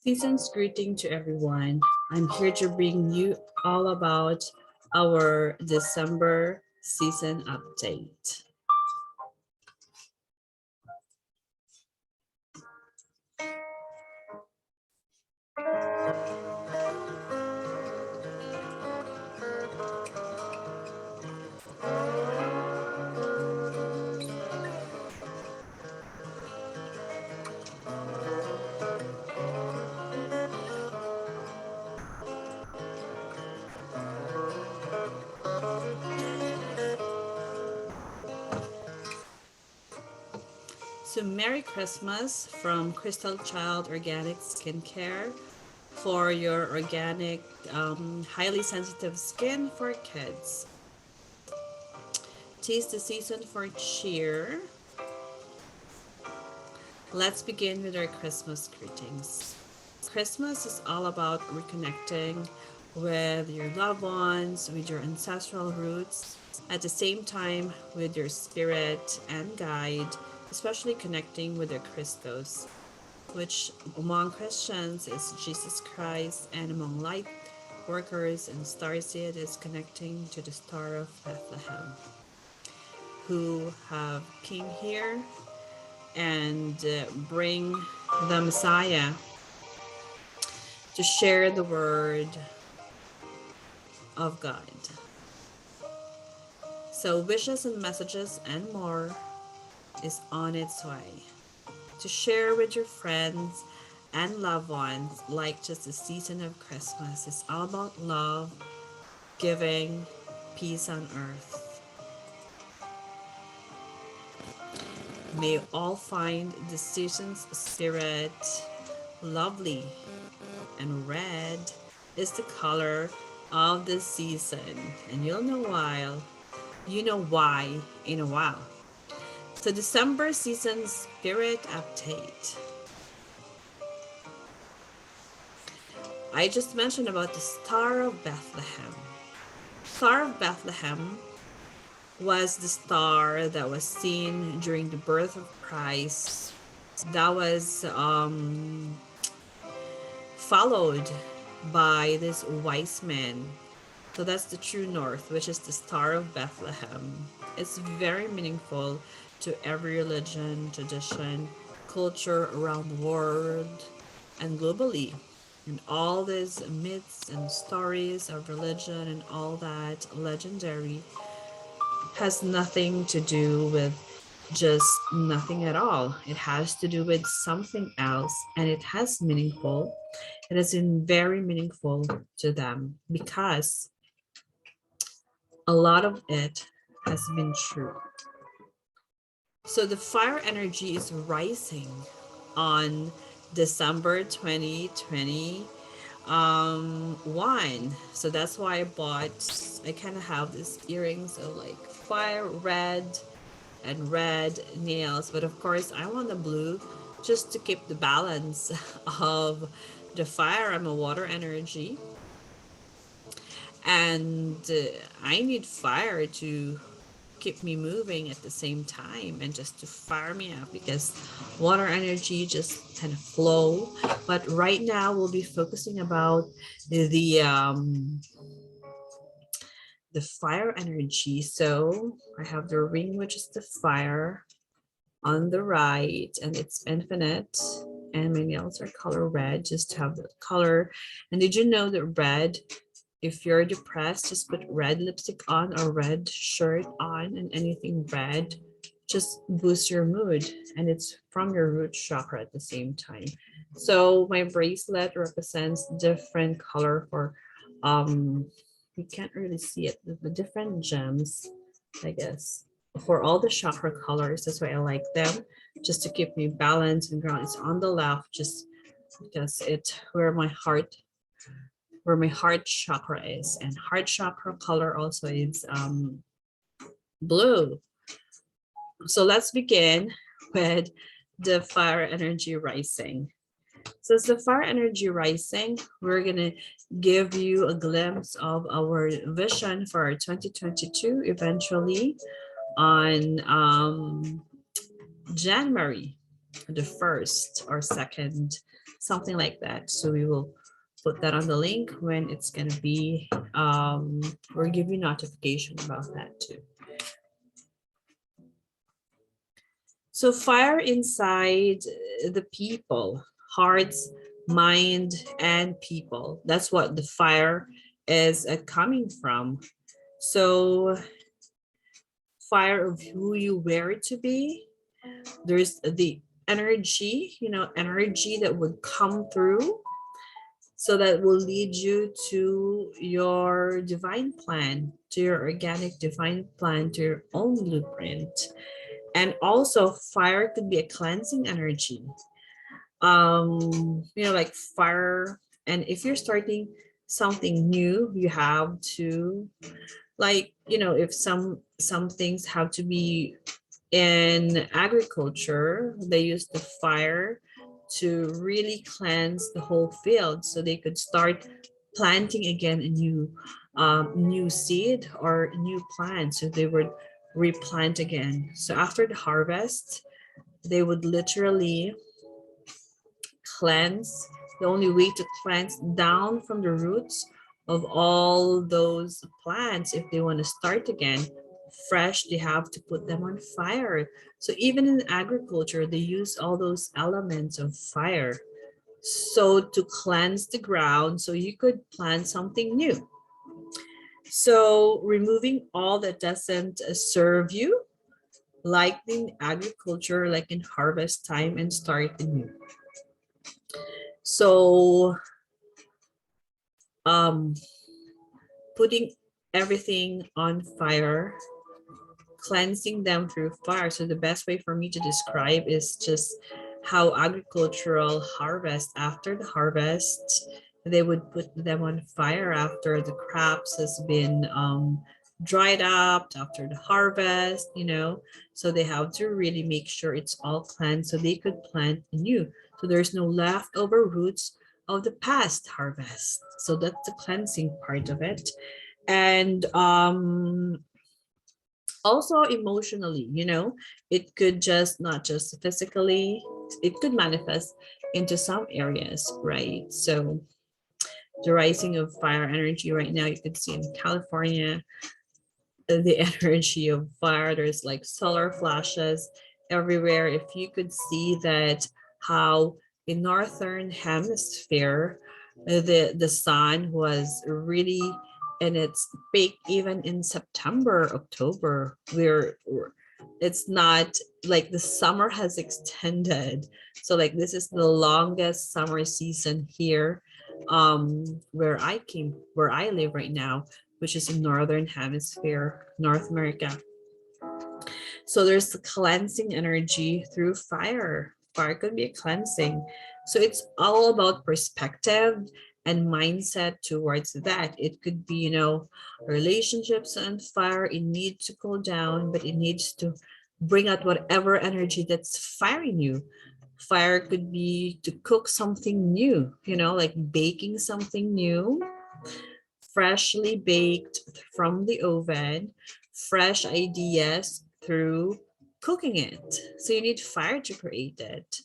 Season's greeting to everyone. I'm here to bring you all about our December season update. So, Merry Christmas from Crystal Child Organic Skincare for your organic, highly sensitive skin for kids. Tis the season for cheer. Let's begin with our Christmas greetings. Christmas is all about reconnecting with your loved ones, with your ancestral roots, at the same time with your spirit and guide, especially connecting with your Christos, which among Christians is Jesus Christ, and among light workers and starseed is connecting to the Star of Bethlehem, who have came here and bring the Messiah to share the word of God. So, wishes and messages and more is on its way to share with your friends and loved ones, like just the season of Christmas. It's all about love, giving, peace on earth. May all find the season's spirit lovely, and red is the color of the season. And you know why in a while. So December season spirit update. I just mentioned about the Star of Bethlehem. Star of Bethlehem was the star that was seen during the birth of Christ. That was followed by this wise man. So that's the true north, which is the Star of Bethlehem. It's very meaningful to every religion, tradition, culture around the world and globally. And all these myths and stories of religion and all that legendary has nothing to do with just nothing at all. It has to do with something else, and it has meaningful. It has been very meaningful to them because a lot of it has been true. So the fire energy is rising on December 2020 one. So that's why I kind of have these earrings of like fire red and red nails, but of course I want the blue just to keep the balance of the fire. I'm a water energy, and I need fire to keep me moving at the same time and just to fire me up, because water energy just kind of flow. But right now we'll be focusing about the fire energy. So I have the ring, which is the fire on the right, and it's infinite, and my nails are color red just to have the color. And did you know that red, if you're depressed, just put red lipstick on or red shirt on, and anything red just boosts your mood, and it's from your root chakra at the same time. So my bracelet represents different color for you can't really see it, the different gems, I guess, for all the chakra colors. That's why I like them, just to keep me balanced and grounded. It's on the left just because it's where my heart chakra is, and heart chakra color also is blue. So let's begin with the fire energy rising. So as the fire energy rising, we're gonna give you a glimpse of our vision for our 2022 eventually on January. the first or second, something like that. So we will put that on the link when it's going to be, we'll give you notification about that too. So fire inside the people, hearts, mind, and people. That's what the fire is coming from. So fire of who you wear it to be. There's the energy, energy that would come through. So that will lead you to your divine plan, to your organic divine plan, to your own blueprint. And also fire could be a cleansing energy. Like fire. And if you're starting something new, you have to, like, if some things have to be in agriculture, they use the fire to really cleanse the whole field so they could start planting again a new seed or new plant. So they would replant again. So after the harvest, they would literally cleanse. The only way to cleanse down from the roots of all those plants, if they want to start again fresh, they have to put them on fire. So even in agriculture, they use all those elements of fire, so to cleanse the ground so you could plant something new. So removing all that doesn't serve you, like in agriculture, like in harvest time, and start anew. So putting everything on fire, cleansing them through fire. So the best way for me to describe is just how agricultural harvest, after the harvest, they would put them on fire after the crops has been dried up, after the harvest, so they have to really make sure it's all cleansed so they could plant new. So there's no leftover roots of the past harvest. So that's the cleansing part of it. And also emotionally, it could just not just physically, it could manifest into some areas, right? So the rising of fire energy right now, you could see in California, the energy of fire. There's like solar flashes everywhere. If you could see that, how in northern hemisphere, the sun was really in its peak even in September, October. It's not like the summer has extended. So like this is the longest summer season here, where I live right now, which is in northern hemisphere, North America. So there's the cleansing energy through fire. Fire could be a cleansing. So it's all about perspective and mindset towards that. It could be, relationships on fire. It needs to cool down, but it needs to bring out whatever energy that's firing you. Fire could be to cook something new, like baking something new, freshly baked from the oven, fresh ideas through cooking it. So you need fire to create it.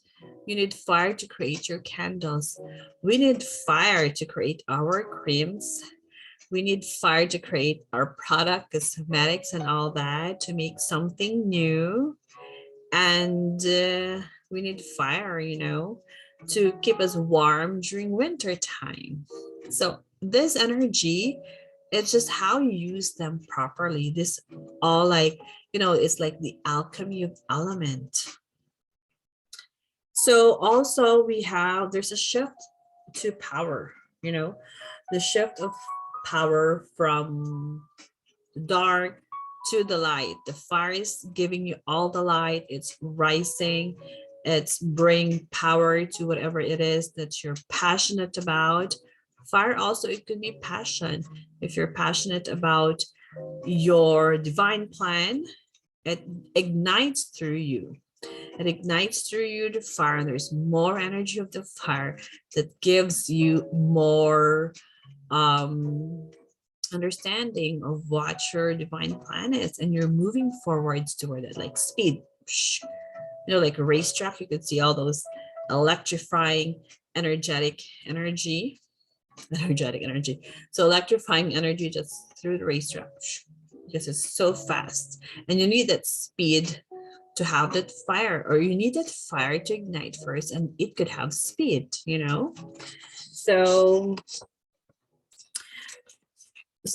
You need fire to create your candles. We need fire to create our creams. We need fire to create our product, cosmetics, and all that, to make something new. And we need fire, to keep us warm during winter time. So this energy, it's just how you use them properly. This all like, it's like the alchemy of element. So also there's a shift to power, the shift of power from dark to the light. The fire is giving you all the light. It's rising. It's bring power to whatever it is that you're passionate about. Fire also, it could be passion. If you're passionate about your divine plan, it ignites through you. It ignites through you the fire, and there's more energy of the fire that gives you more understanding of what your divine plan is, and you're moving forwards toward it like speed. like a racetrack, you could see all those electrifying energetic energy, energetic energy. So electrifying energy just through the racetrack because it's so fast, and you need that speed to have that fire, or you need that fire to ignite first, and it could have speed, So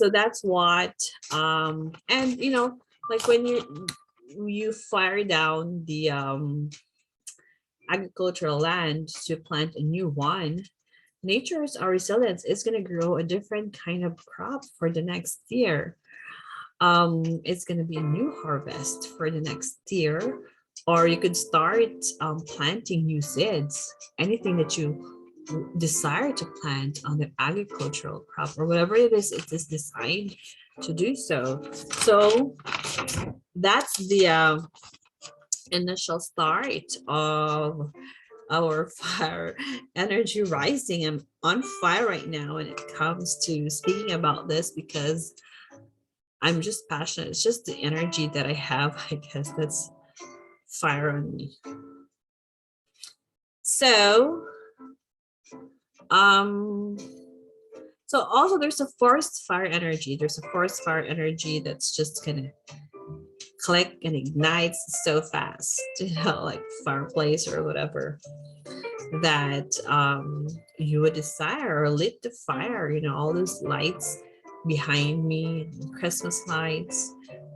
that's what and like when you fire down the agricultural land to plant a new one, nature's our resilience is going to grow a different kind of crop for the next year. It's going to be a new harvest for the next year, or you could start planting new seeds, anything that you desire to plant on the agricultural crop, or whatever it is designed to do so. So that's the initial start of our fire energy rising. I'm on fire right now when it comes to speaking about this because I'm just passionate. It's just the energy that I have, I guess, that's fire on me. So so also there's a forest fire energy. There's a forest fire energy that's just gonna click and ignites so fast, like fireplace or whatever that you would desire, or lit the fire, all those lights behind me, Christmas lights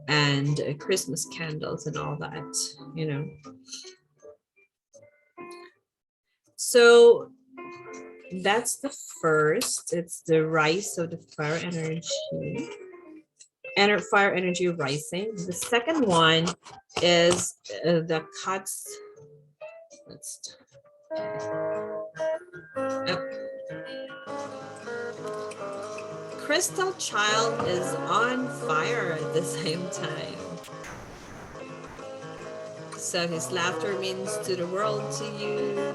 and Christmas candles and all that. So that's the first. It's the rise of the fire energy and fire energy rising. The second one is the cuts. Let's Crystal Child is on fire at the same time. So his laughter means to the world, to you.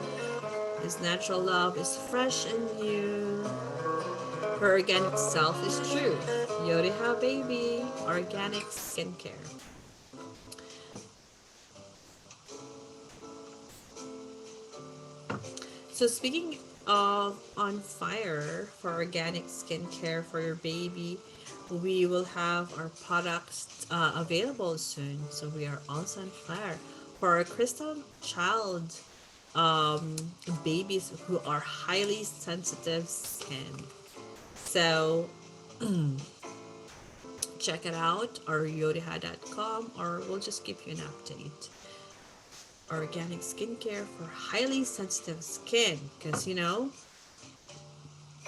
His natural love is fresh and new. Her organic self is true. Yoriha Baby, organic skincare. So speaking of on fire for organic skincare for your baby, we will have our products available soon. So we are also on fire for our Crystal Child babies who are highly sensitive skin. So check it out, or yodiha.com, or we'll just give you an update. Organic skincare for highly sensitive skin, because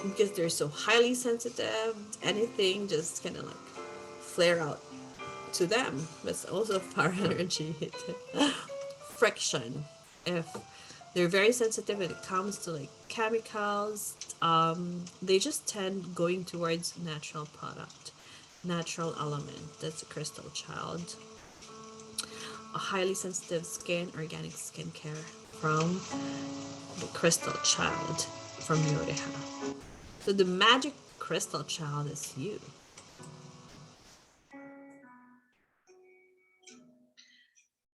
because they're so highly sensitive, anything just kind of like flare out to them. That's also fire energy friction. If they're very sensitive when it comes to like chemicals, they just tend going towards natural product, natural element. That's a Crystal Child. A highly sensitive skin, organic skincare from the Crystal Child from Yoriha. So the magic Crystal Child is you.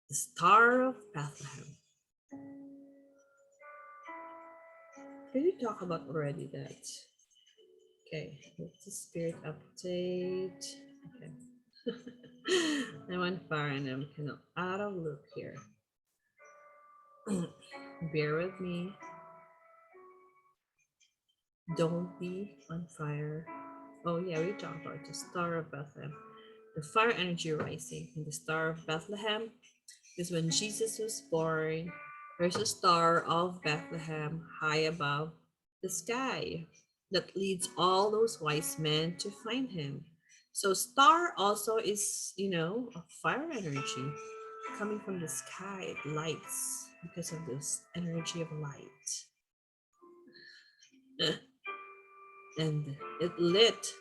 The Star of Bethlehem. Did we talk about already that? Okay, it's the spirit update. Okay. I'm on fire and I'm kind of out of loop here. Bear with me. Don't be on fire. Oh yeah, we talked about the Star of Bethlehem. The fire energy rising in the Star of Bethlehem is when Jesus was born. There's a Star of Bethlehem high above the sky that leads all those wise men to find him. So star also is, a fire energy coming from the sky. It lights because of this energy of light. And it lit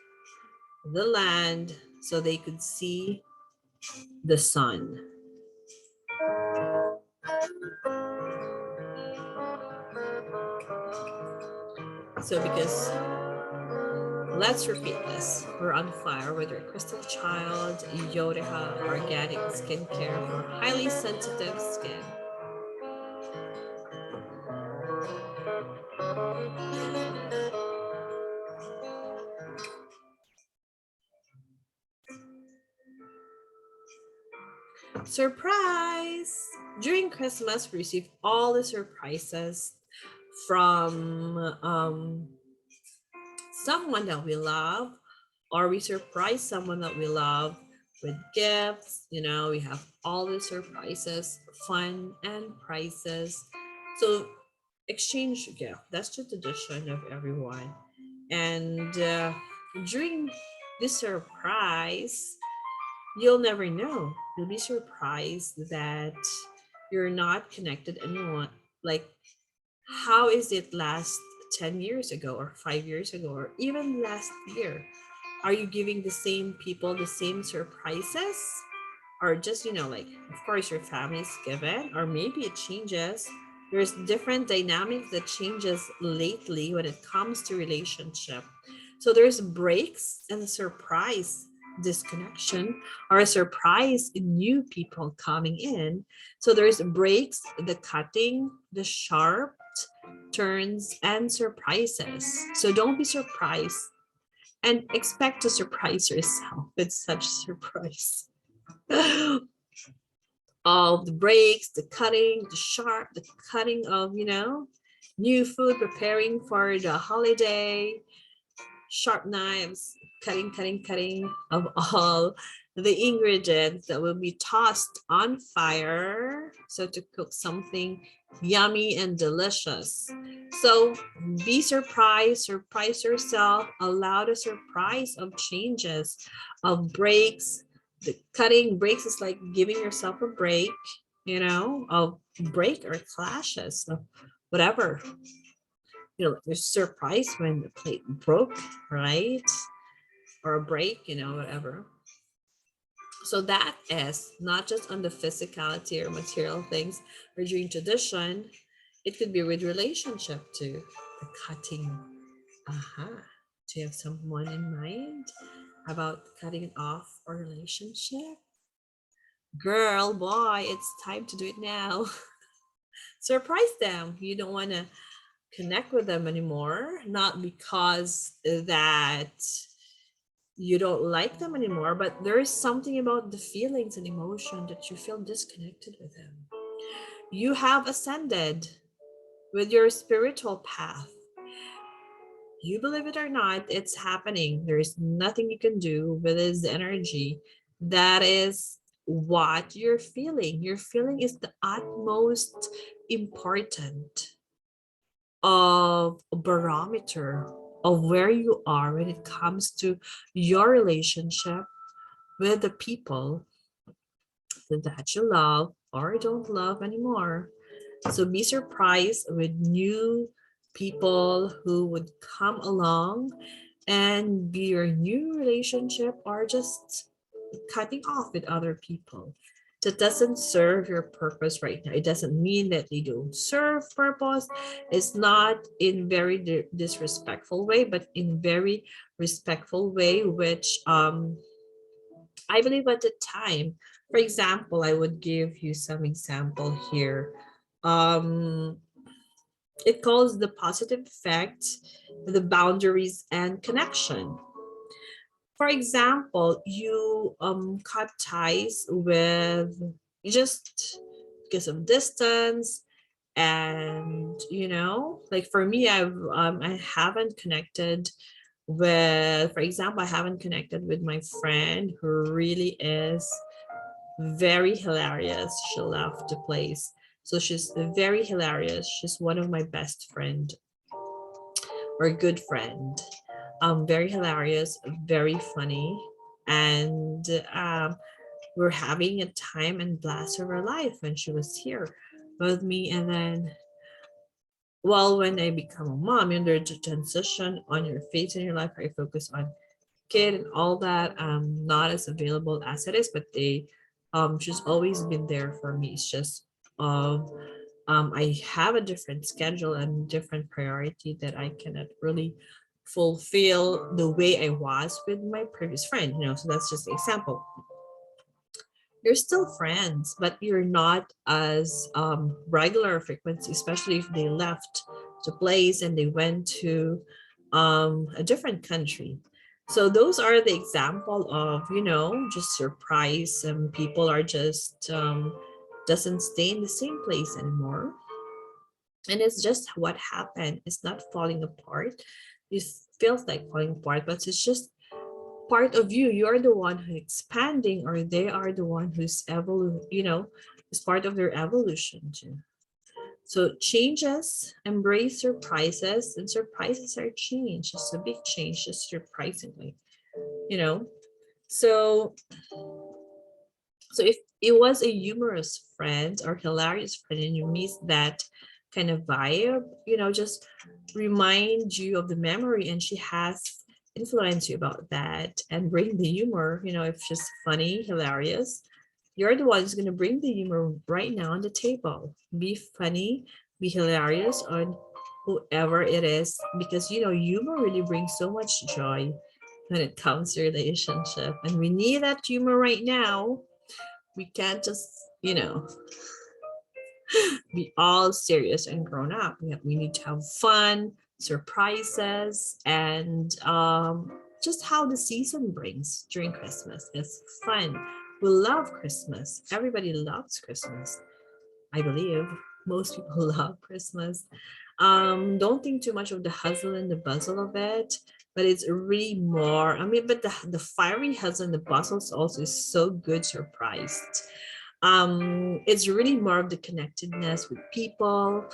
the land so they could see the sun. So because let's repeat this. We're on fire with your Crystal Child, Yoriha organic skincare for highly sensitive skin. Surprise! During Christmas, we receive all the surprises from someone that we love, or we surprise someone that we love with gifts. We have all the surprises, fun, and prizes. So, exchange gift. That's the tradition of everyone. And during this surprise, you'll never know. You'll be surprised that you're not connected anyone. Like, how is it last 10 years ago, or 5 years ago, or even last year? Are you giving the same people the same surprises? Or just, like, of course, your family's given, or maybe it changes. There's different dynamics that changes lately when it comes to relationship. So there's breaks and a surprise disconnection, or a surprise new people coming in. So there's breaks, the cutting, the sharp turns, and surprises. So don't be surprised, and expect to surprise yourself with such surprise. Of the breaks, the cutting, the sharp, the cutting of, new food preparing for the holiday, sharp knives, cutting of all the ingredients that will be tossed on fire. So to cook something yummy and delicious. So be surprised, surprise yourself, allow the surprise of changes, of breaks. The cutting breaks is like giving yourself a break, of break or clashes, of whatever. Like you're surprised when the plate broke, right? Or a break, whatever. So that is not just on the physicality or material things or during tradition. It could be with relationship too. The cutting. Aha. Do you have someone in mind about cutting off a relationship? Girl, boy, it's time to do it now. Surprise them. You don't want to connect with them anymore, not because that you don't like them anymore, but there is something about the feelings and emotion that you feel disconnected with them. You have ascended with your spiritual path. You believe it or not, it's happening. There is nothing you can do with this energy. That is what you're feeling. Your feeling is the utmost important of a barometer of where you are when it comes to your relationship with the people that you love or don't love anymore. So be surprised with new people who would come along and be your new relationship, or just cutting off with other people that doesn't serve your purpose right now. It doesn't mean that they don't serve purpose. It's not in very disrespectful way, but in very respectful way, which I believe at the time. For example, I would give you some example here. Um, it calls the positive effect, the boundaries and connection. For example, you cut ties with just because of distance, and like for me, I haven't connected with, for example, I haven't connected with my friend who really is very hilarious. She left the place. So she's very hilarious. She's one of my best friend or good friend. Very hilarious, very funny, and we're having a time and blast of our life when she was here with me. And then, well, when I become a mom, there's a transition on your phase in your life where you focus on kid and all that. Not as available as it is, but she's always been there for me. It's just I have a different schedule and different priority that I cannot really fulfill the way I was with my previous friend. So that's just an example. You're still friends, but you're not as regular frequency, especially if they left to place and they went to a different country. So those are the example of, just surprise. And people are just doesn't stay in the same place anymore. And it's just what happened. It's not falling apart. It feels like falling apart, but it's just part of you. You're the one who's expanding, or they are the one who's is part of their evolution too. So changes, embrace surprises, and surprises are change. It's a big change, just surprisingly, you know. So so if it was a humorous friend or hilarious friend and you miss that kind of vibe, just remind you of the memory and she has influenced you about that and bring the humor, if she's funny, hilarious, you're the one who's going to bring the humor right now on the table. Be funny, be hilarious on whoever it is, because humor really brings so much joy when it comes to relationship, and we need that humor right now. We can't just be all serious and grown up. We need to have fun, surprises, and just how the season brings during Christmas. It's fun. We love Christmas. Everybody loves Christmas. I believe most people love Christmas. Don't think too much of the hustle and the bustle of it, but it's really more. I mean, but the fiery hustle and the bustle is also so good surprised. It's really more of the connectedness with people.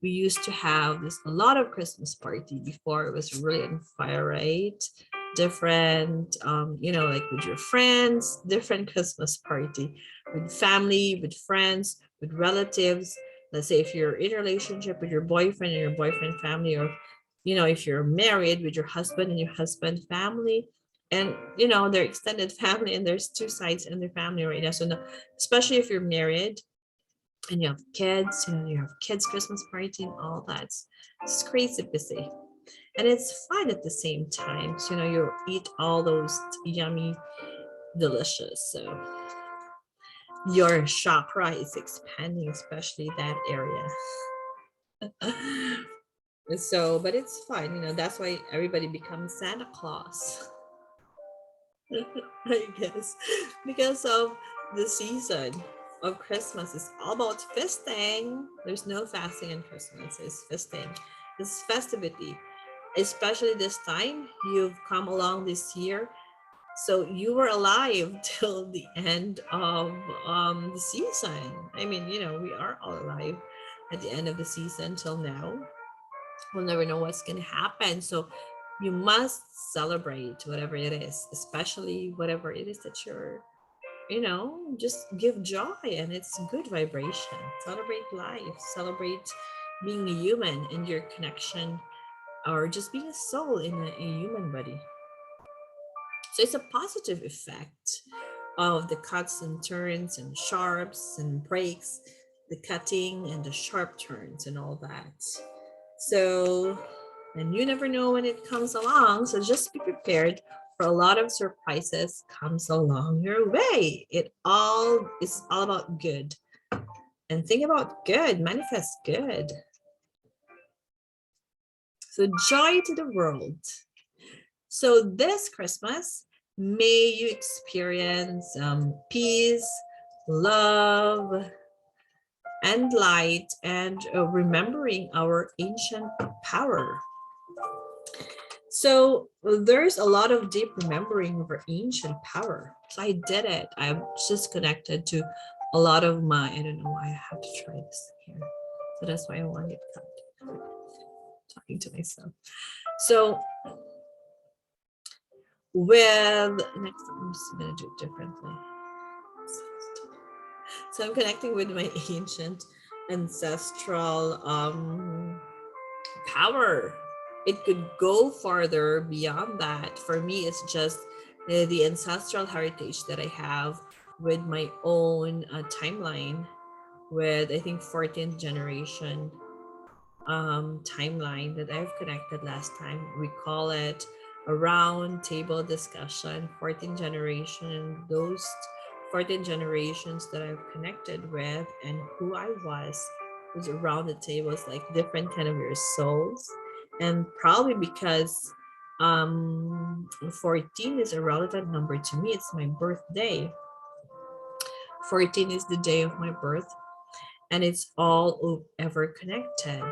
We used to have this a lot of Christmas party before. It was really on fire, right? Different, like with your friends, different Christmas party with family, with friends, with relatives. Let's say if you're in a relationship with your boyfriend and your boyfriend family, or if you're married with your husband and your husband family, and their extended family, and there's two sides in their family right now. So especially if you're married and you have kids, you have kids Christmas party and all that. It's crazy busy, and it's fun at the same time. So you eat all those yummy delicious, so your chakra is expanding, especially that area. So but it's fun, that's why everybody becomes Santa Claus. I guess because of the season of Christmas is all about feasting. There's no fasting in Christmas, it's feasting, it's festivity. Especially this time, you've come along this year, so you were alive till the end of the season. I mean, we are all alive at the end of the season till now. We'll never know what's going to happen. So you must celebrate whatever it is, especially whatever it is that you're, just give joy, and it's good vibration. Celebrate life, celebrate being a human and your connection, or just being a soul in a human body. So it's a positive effect of the cuts and turns and sharps and breaks, the cutting and the sharp turns and all that. So, and you never know when it comes along. So just be prepared for a lot of surprises comes along your way. It's all about good. And think about good, manifest good. So joy to the world. So this Christmas, may you experience peace, love, and light, and remembering our ancient power. So there's a lot of deep remembering of our ancient power. So I did it. I'm just connected to a lot of my, I don't know why I have to try this here. So that's why I want it cut. Talking to myself. So with next, I'm just gonna do it differently. So I'm connecting with my ancient ancestral power. It could go farther beyond that. For me, it's just the ancestral heritage that I have with my own timeline, with I think 14th generation timeline that I've connected last time. We call it a round table discussion, 14th generation, those 14 generations that I've connected with and who I was was around the table is like different kind of your souls. And probably because 14 is a relevant number to me. It's my birthday. 14 is the day of my birth, and it's all ever connected.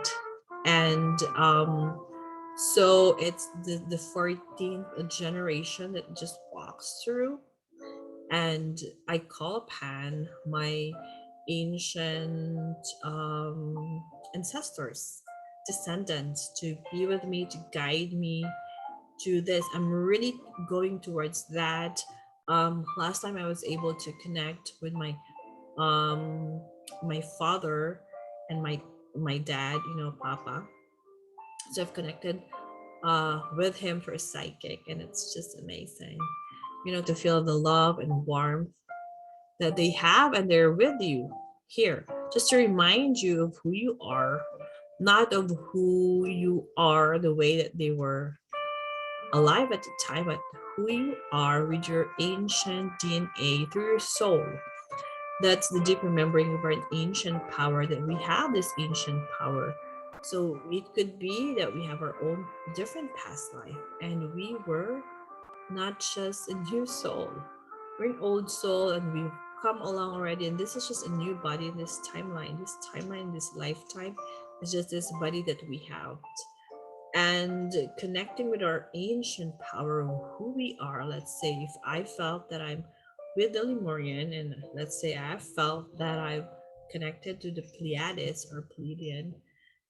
And so it's the 14th generation that just walks through, and I call upon my ancient ancestors, descendants, to be with me, to guide me to this. I'm really going towards that. Last time I was able to connect with um my father and my dad, Papa. So I've connected with him for psychic, and it's just amazing, to feel the love and warmth that they have, and they're with you here just to remind you of who you are, not of who you are the way that they were alive at the time, but who you are with your ancient DNA through your soul. That's the deep remembering of our ancient power, that we have this ancient power. So it could be that we have our own different past life, and we were not just a new soul. We're an old soul, and we've come along already, and this is just a new body in this timeline. This timeline, this lifetime is just this body that we have. And connecting with our ancient power of who we are. Let's say if I felt that I'm with the Lemurian, and let's say I felt that I've connected to the Pleiades or Pleiadian,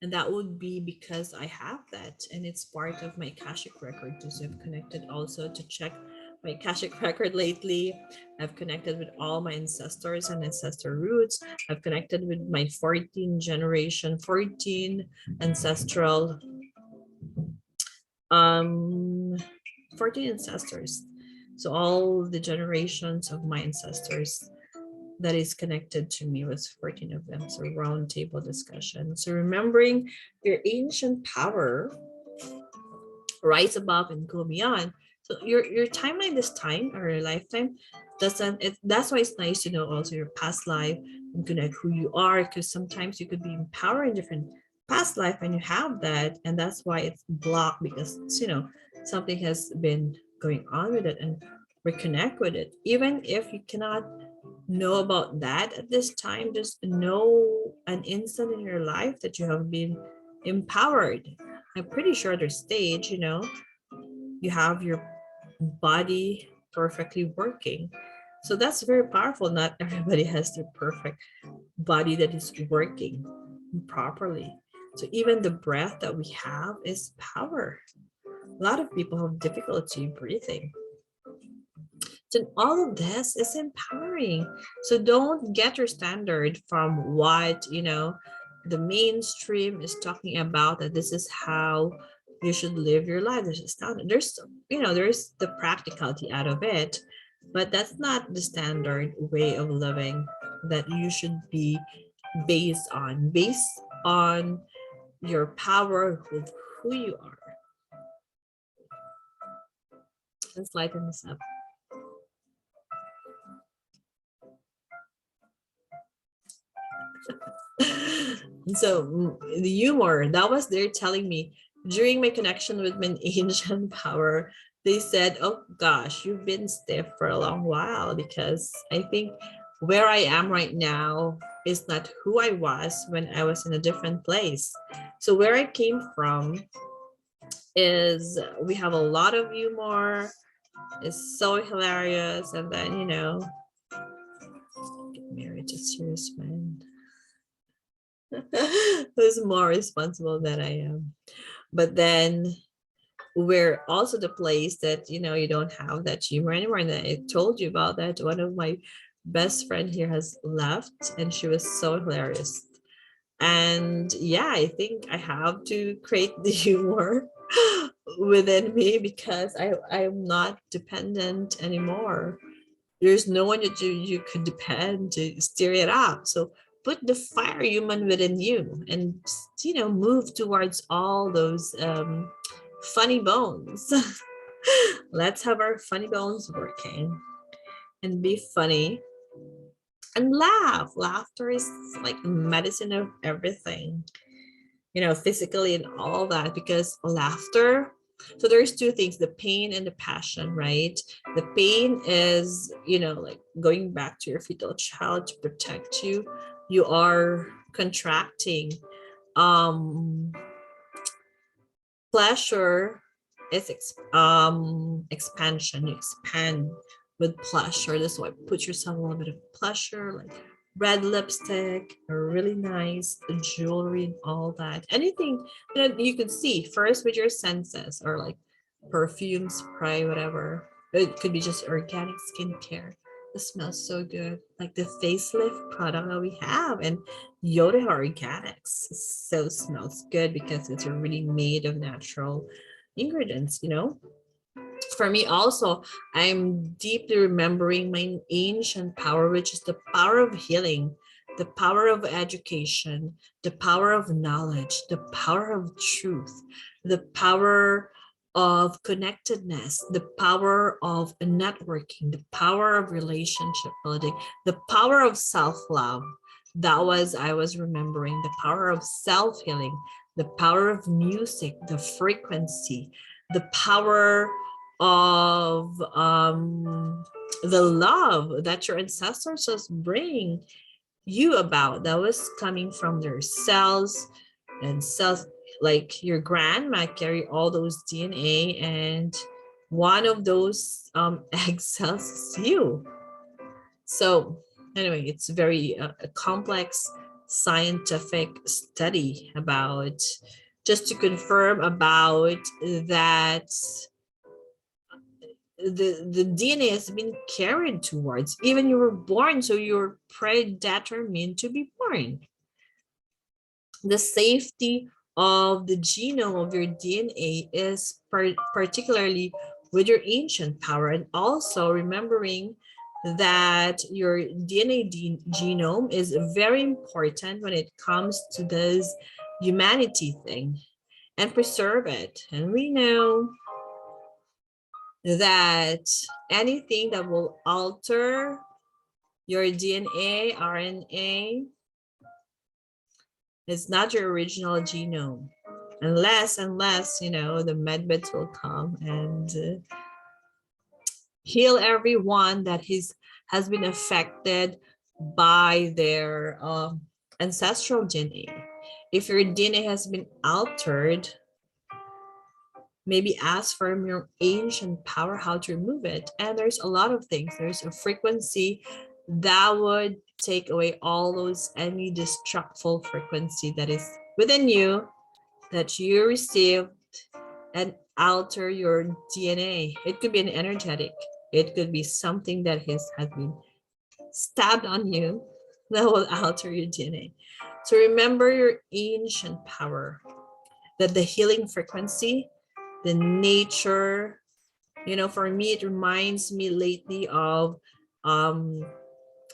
and that would be because I have that, and it's part of my Akashic record too. So I've connected also to check my Akashic record lately. I've connected with all my ancestors and ancestor roots. I've connected with my 14 generation, 14 ancestral 14 ancestors. So all the generations of my ancestors that is connected to me was 14 of them. So round table discussion. So remembering your ancient power, rise above and go beyond. So your timeline this time, or your lifetime, doesn't it, that's why it's nice to know also your past life and connect who you are, because sometimes you could be empowered in different past life and you have that, and that's why it's blocked, because something has been going on with it, and reconnect with it. Even if you cannot know about that at this time, just know an instant in your life that you have been empowered. I'm pretty sure there's stage, you have your body perfectly working. So that's very powerful. Not everybody has their perfect body that is working properly. So even the breath that we have is power. A lot of people have difficulty breathing. So all of this is empowering. So don't get your standard from what, the mainstream is talking about, that this is how you should live your life. There's a standard. There's the practicality out of it, but that's not the standard way of living that you should be based on your power of who you are. Let's lighten this up. So the humor that was there telling me during my connection with my ancient power, they said, oh gosh, you've been stiff for a long while, because I think where I am right now is not who I was when I was in a different place. So where I came from is, we have a lot of humor. It's so hilarious. And then, get married to a serious man who's more responsible than I am. But then we're also the place that, you don't have that humor anymore. And I told you about that. One of my best friend here has left, and she was so hilarious. And yeah, I think I have to create the humor within me, because I'm not dependent anymore. There's no one that you could depend to steer it up. So put the fire human within you, and move towards all those funny bones. Let's have our funny bones working and be funny And laugh. Laughter is like medicine of everything, physically and all that, because laughter. So there's two things, the pain and the passion, right? The pain is, like going back to your fetal child to protect you. You are contracting. Pleasure is expansion. You expand with pleasure. That's why put yourself a little bit of pleasure, like red lipstick, or really nice jewelry and all that. Anything that you could see first with your senses, or like perfume, spray, whatever. It could be just organic skincare. It smells so good, like the facelift product that we have, and Yoda Organics. So smells good because it's really made of natural ingredients. For me also, I'm deeply remembering my ancient power, which is the power of healing, the power of education, the power of knowledge, the power of truth, the power of connectedness, the power of networking, the power of relationship building, the power of self-love. I was remembering the power of self-healing, the power of music, the frequency, the power of the love that your ancestors just bring you about, that was coming from their cells. And cells, like your grandma carry all those DNA, and one of those egg cells is you. So anyway, it's very a complex scientific study about, just to confirm about that, the DNA has been carried towards. Even you were born, so you're predetermined to be born. The safety of the genome of your DNA is particularly with your ancient power, and also remembering that your DNA genome is very important when it comes to this humanity thing, and preserve it. And we know that anything that will alter your DNA, RNA, is not your original genome. Unless, the medbeds will come and heal everyone that has been affected by their ancestral DNA. If your DNA has been altered, maybe ask from your ancient power how to remove it. And there's a lot of things. There's a frequency that would take away all those any destructful frequency that is within you, that you received, and alter your DNA. It could be an energetic. It could be something that has been stabbed on you that will alter your DNA. So remember your ancient power, that the healing frequency, the nature, for me, it reminds me lately of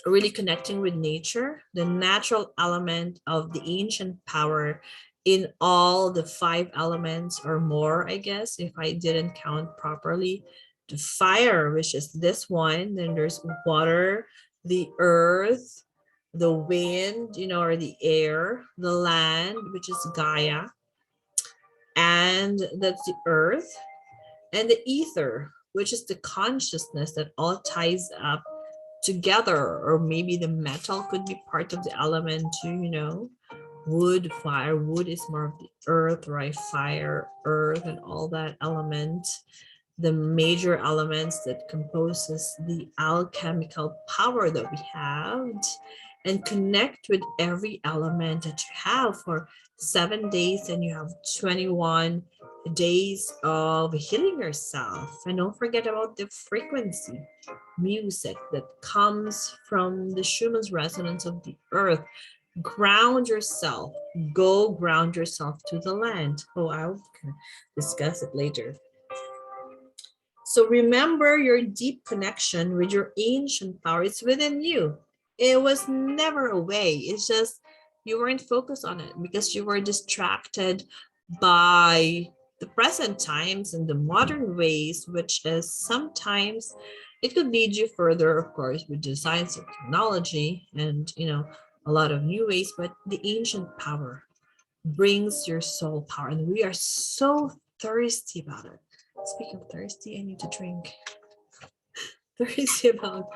really connecting with nature, the natural element of the ancient power in all the 5 elements or more, I guess, if I didn't count properly. The fire, which is this one, then there's water, the earth, the wind, or the air, the land, which is Gaia, and that's the earth, and the ether, which is the consciousness that all ties up together. Or maybe the metal could be part of the element too. Wood, fire. Wood is more of the earth, right? Fire, earth, and all that element, the major elements that composes the alchemical power that we have. And connect with every element that you have for 7 days, and you have 21 days of healing yourself. And don't forget about the frequency music that comes from the Schumann's resonance of the earth. Ground yourself. Go ground yourself to the land. I'll discuss it later. So remember your deep connection with your ancient power. It's within you. It was never away. It's just you weren't focused on it because you were distracted by the present times and the modern ways, which is sometimes It could lead you further, of course, with the science of technology and, a lot of new ways, but the ancient power brings your soul power. And we are so thirsty about it. Speaking of thirsty, I need to drink. Thirsty about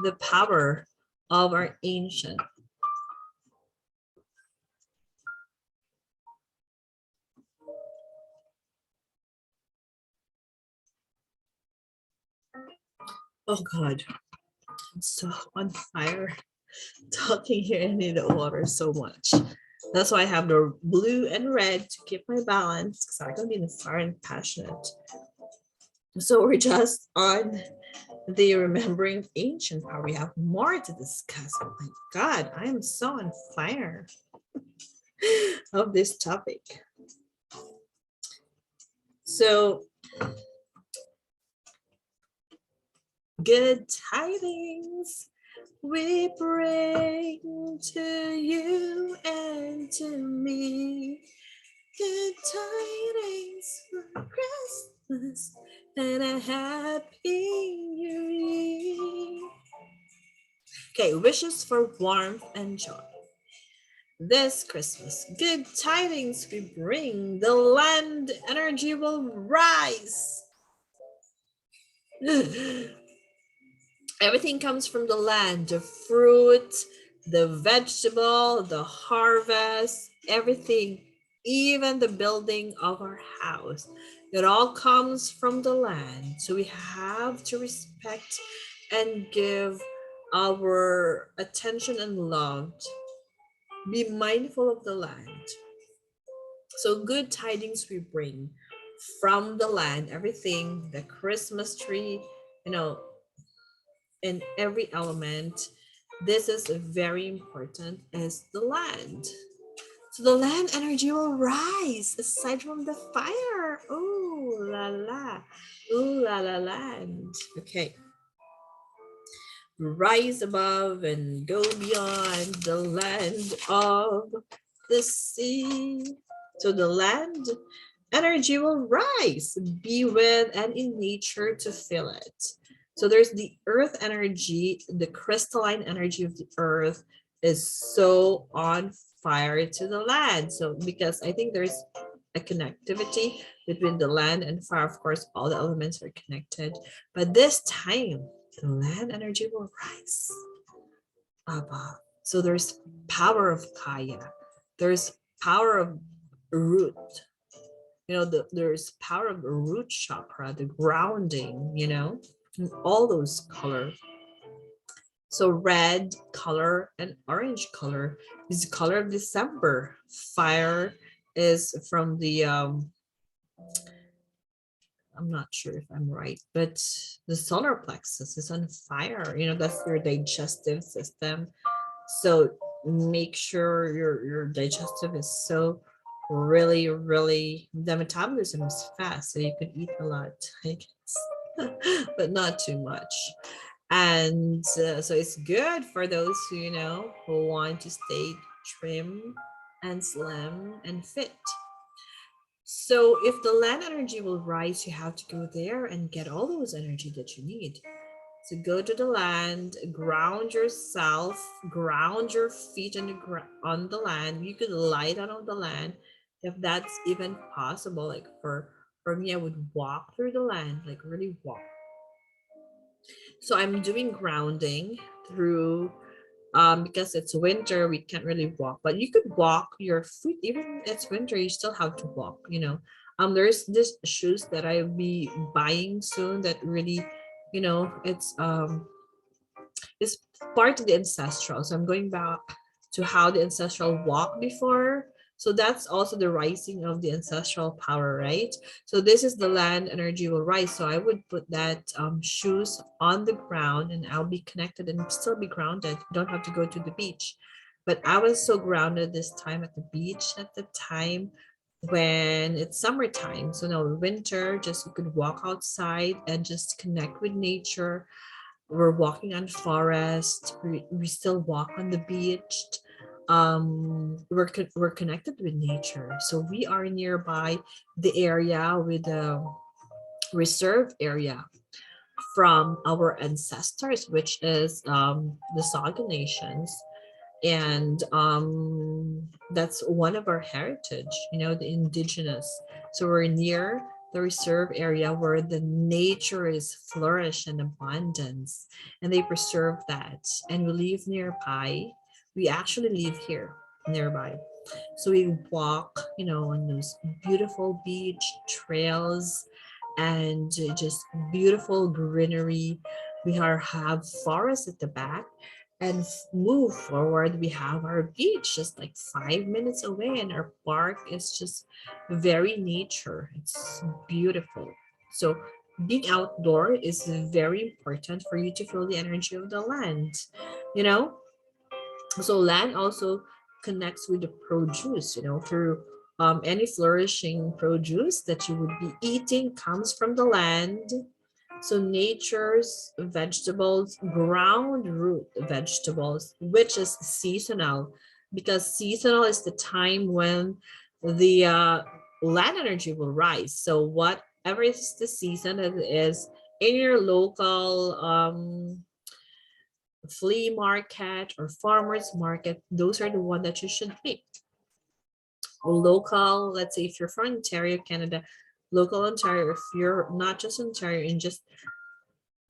the power of our ancient. Oh God, I'm so on fire talking here. I need the water so much. That's why I have the blue and red to keep my balance because I'm gonna be in the fire and passionate. So we're just on the remembering ancient power. We have more to discuss. Oh my God, I am so on fire of this topic. So good tidings we bring to you and to me. Good tidings for Christmas and a happy new year. Okay, wishes for warmth and joy. This Christmas, good tidings we bring. The land energy will rise. Everything comes from the land, the fruit, the vegetable, the harvest, everything, even the building of our house. It all comes from the land. So we have to respect and give our attention and love. Be mindful of the land. So good tidings we bring from the land, everything, the Christmas tree, you know, in every element. This is very important as the land. So the land energy will rise aside from the fire. Ooh la la. Ooh la la land. Okay. Rise above and go beyond the land of the sea. So the land energy will rise, be with and in nature to feel it. So there's the earth energy, the crystalline energy of the earth is so on fire to the land. So because I think there's a connectivity between the land and fire, of course, all the elements are connected. But this time, the land energy will rise above. So there's power of Kaya. There's power of root. There's power of the root chakra, the grounding, and all those colors. So red color and orange color is the color of December. Fire is from the I'm not sure if I'm right, but the solar plexus is on fire. That's your digestive system. So make sure your digestive is so really, really, the metabolism is fast. So you could eat a lot, I guess, but not too much. And so it's good for those who want to stay trim and slim and fit. So if the land energy will rise, you have to go there and get all those energy that you need. So go to the land, ground yourself, ground your feet on the land. You could lie down on the land if that's even possible. Like for me, I would walk through the land, like really walk. So I'm doing grounding through because it's winter, we can't really walk, but you could walk your feet. Even it's winter, you still have to walk. There's this shoes that I'll be buying soon that really, it's part of the ancestral. So I'm going back to how the ancestral walked before. So that's also the rising of the ancestral power, right? So this is the land energy will rise. So I would put that shoes on the ground and I'll be connected and still be grounded. You don't have to go to the beach. But I was so grounded this time at the beach at the time when it's summertime. So now winter, just you could walk outside and just connect with nature. We're walking on forest. We still walk on the beach. We're connected with nature, so we are nearby the area with the reserve area from our ancestors, which is the Saga nations. And that's one of our heritage, the indigenous. So we're near the reserve area where the nature is flourish and abundance, and they preserve that. And we live nearby. We actually live here nearby. So we walk, on those beautiful beach trails and just beautiful greenery. Have forests at the back, and move forward. We have our beach just like 5 minutes away, and our park is just very nature. It's beautiful. So being outdoor is very important for you to feel the energy of the land, you know so land also connects with the produce, through any flourishing produce that you would be eating comes from the land. So nature's vegetables, ground root vegetables, which is seasonal, because seasonal is the time when the land energy will rise. So whatever is the season, it is in your local flea market or farmers market, those are the one that you should pick. Local, let's say if you're from Ontario, Canada, local Ontario, if you're not just Ontario and just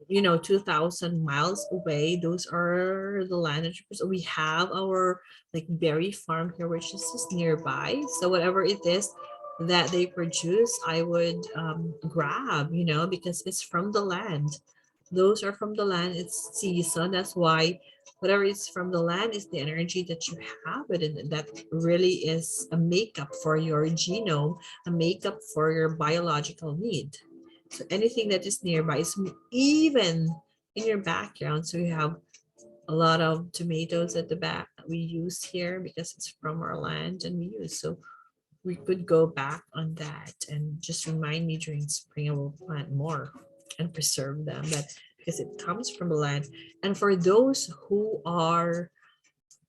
2,000 miles away, those are the land that we have our like berry farm here, which is just nearby. So whatever it is that they produce, I would grab, because it's from the land. Those are from the land. It's season. That's why whatever is from the land is the energy that you have it, and that really is a makeup for your genome, a makeup for your biological need. So anything that is nearby is even in your background. So you have a lot of tomatoes at the back that we use here because it's from our land and we use. So we could go back on that and just remind me during spring I will plant more and preserve them. But because it comes from the land. And for those who have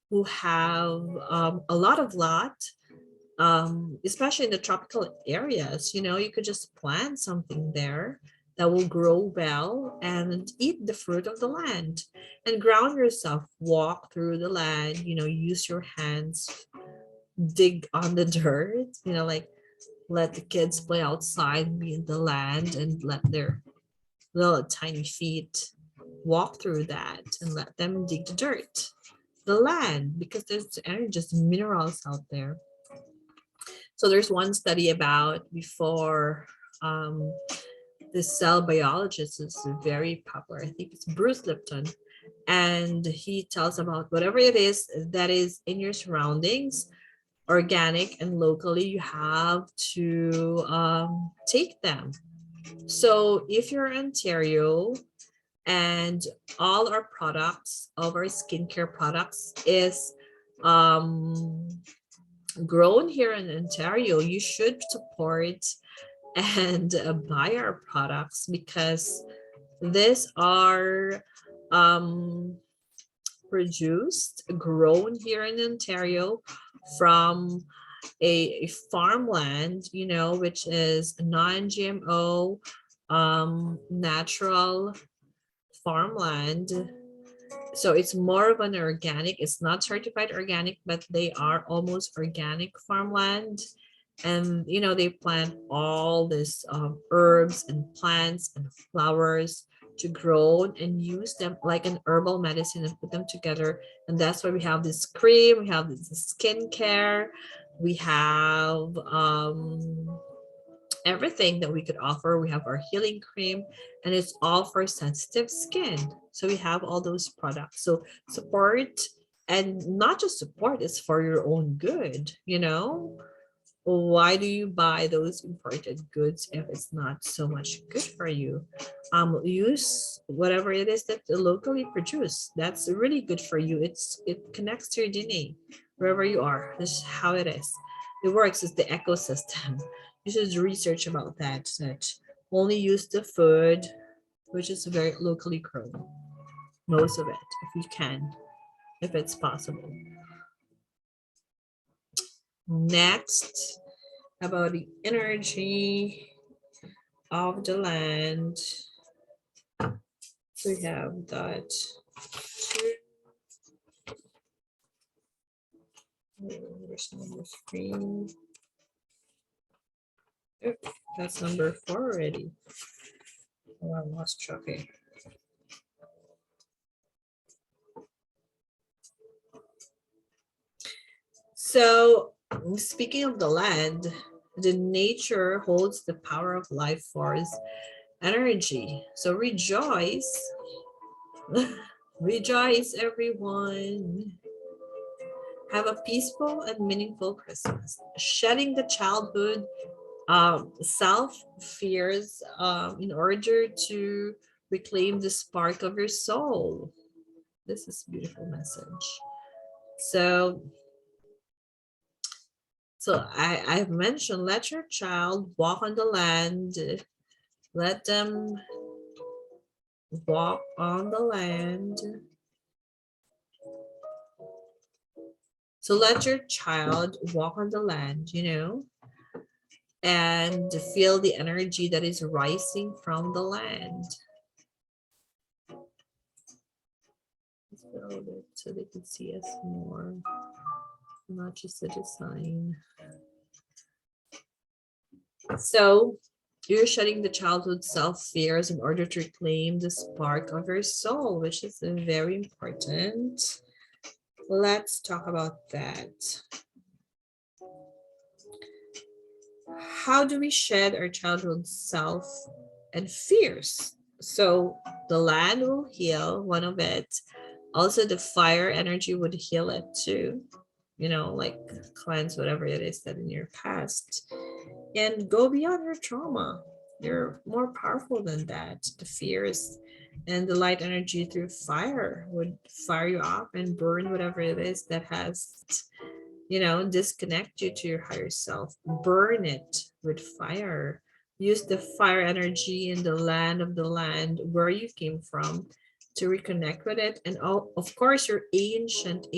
a lot of lot, especially in the tropical areas, you could just plant something there that will grow well and eat the fruit of the land and ground yourself, walk through the land, use your hands, dig on the dirt, like let the kids play outside, be in the land, and let their little tiny feet walk through that and let them dig the dirt, the land, because there's just minerals out there. So there's one study about before the cell biologist is very popular. I think it's Bruce Lipton. And he tells about whatever it is that is in your surroundings, organic and locally, you have to take them. So if you're in Ontario and all our products, all our skincare products is um, grown here in Ontario, you should support and buy our products because these are produced, grown here in Ontario from a farmland, which is non-GMO, natural farmland. So it's more of an organic. It's not certified organic, but they are almost organic farmland. And they plant all this herbs and plants and flowers to grow and use them like an herbal medicine and put them together. And that's why we have this cream, we have this skincare, we have everything that we could offer. We have our healing cream, and it's all for sensitive skin. So we have all those products. So support, and not just support, it's for your own good, Why do you buy those imported goods if it's not so much good for you? Use whatever it is that locally produced. That's really good for you. It connects to your DNA wherever you are. This is how it is. It works as the ecosystem. You should research about that. That only use the food which is very locally grown. Most of it, if you can, if it's possible. Next, about the energy of the land. We have that. Where's number 3? Oh, that's number 4 already. Oh, I lost track. Okay. So, speaking of the land, the nature holds the power of life force energy. So rejoice. Rejoice, everyone. Have a peaceful and meaningful Christmas. Shedding the childhood self fears in order to reclaim the spark of your soul. This is a beautiful message. So, I've mentioned, let your child walk on the land. Let them walk on the land. So let your child walk on the land, and feel the energy that is rising from the land. Let's build it so they can see us more, not just the design. So you're shedding the childhood self-fears in order to reclaim the spark of your soul, which is very important. Let's talk about that. How do we shed our childhood self and fears? So the land will heal one of it. Also, the fire energy would heal it too. Like cleanse whatever it is that in your past. And go beyond your trauma. You're more powerful than that. The fears and the light energy through fire would fire you up and burn whatever it is that has disconnect you to your higher self. Burn it with fire. Use the fire energy in the land of the land where you came from to reconnect with it. And of course, your ancient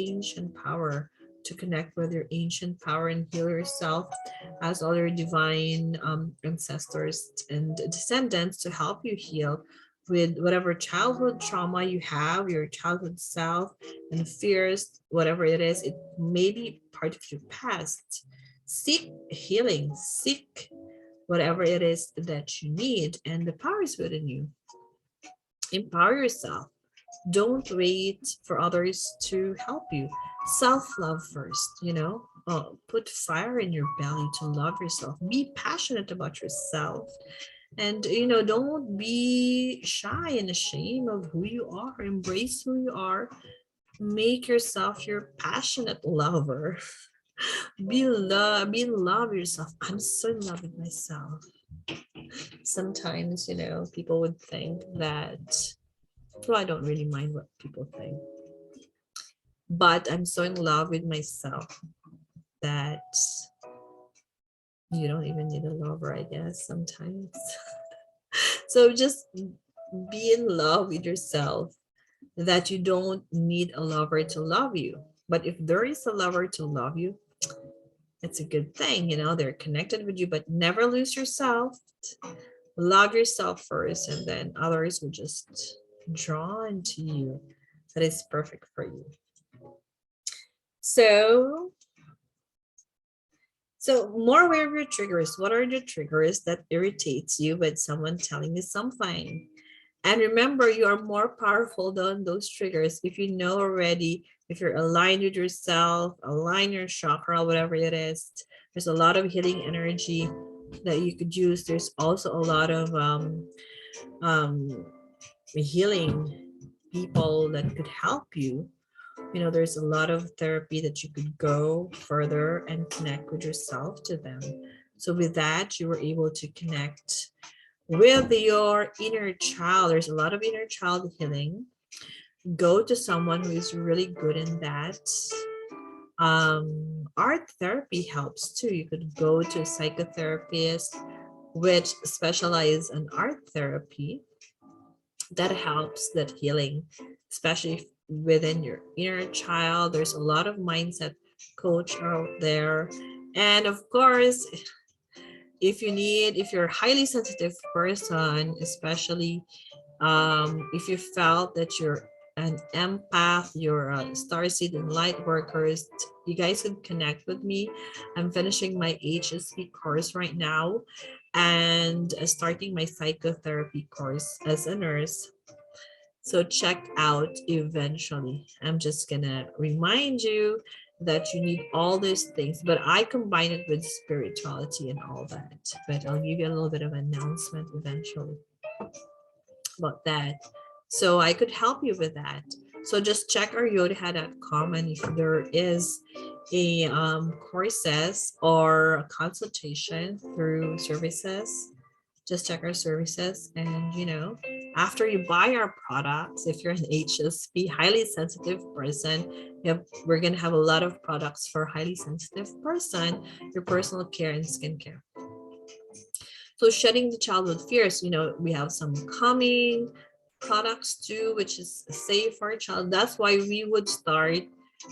power, to connect with your ancient power and heal yourself as all your divine ancestors and descendants to help you heal with whatever childhood trauma you have, your childhood self and fears, whatever it is. It may be part of your past. Seek healing, seek whatever it is that you need, and the power is within you. Empower yourself. Don't wait for others to help you. Self-love first, put fire in your belly to love yourself. Be passionate about yourself. And, don't be shy and ashamed of who you are. Embrace who you are. Make yourself your passionate lover. Be in love with yourself. I'm so in love with myself. Sometimes, people would think that, well, I don't really mind what people think. But I'm so in love with myself that you don't even need a lover, I guess, sometimes. So just be in love with yourself, that you don't need a lover to love you. But if there is a lover to love you, it's a good thing. They're connected with you, but never lose yourself. Love yourself first, and then others will just draw into you. That is perfect for you. So more aware of your triggers. What are the triggers that irritates you when someone telling you something? And remember, you are more powerful than those triggers. If you know already, if you're aligned with yourself, align your chakra, whatever it is, there's a lot of healing energy that you could use. There's also a lot of healing people that could help you. There's a lot of therapy that you could go further and connect with yourself to them. So with that, you were able to connect with your inner child. There's a lot of inner child healing. Go to someone who is really good in that. Art therapy helps too. You could go to a psychotherapist which specialize in art therapy. That helps, that healing, especially within your inner child. There's a lot of mindset coach out there. And of course, if you're a highly sensitive person, especially If you felt that you're an empath, you're a starseed and light workers, you guys can connect with me. I'm finishing my HSP course right now and starting my psychotherapy course as a nurse. So check out eventually. I'm just gonna remind you that you need all these things, but I combine it with spirituality and all that. But I'll give you a little bit of announcement eventually about that. So I could help you with that. So just check our yodha.com, and if there is a courses or a consultation through services, just check our services. And after you buy our products, if you're an HSP highly sensitive person, we're going to have a lot of products for highly sensitive person, your personal care and skincare. So shedding the childhood fears, we have some coming products too, which is safe for a child. That's why we would start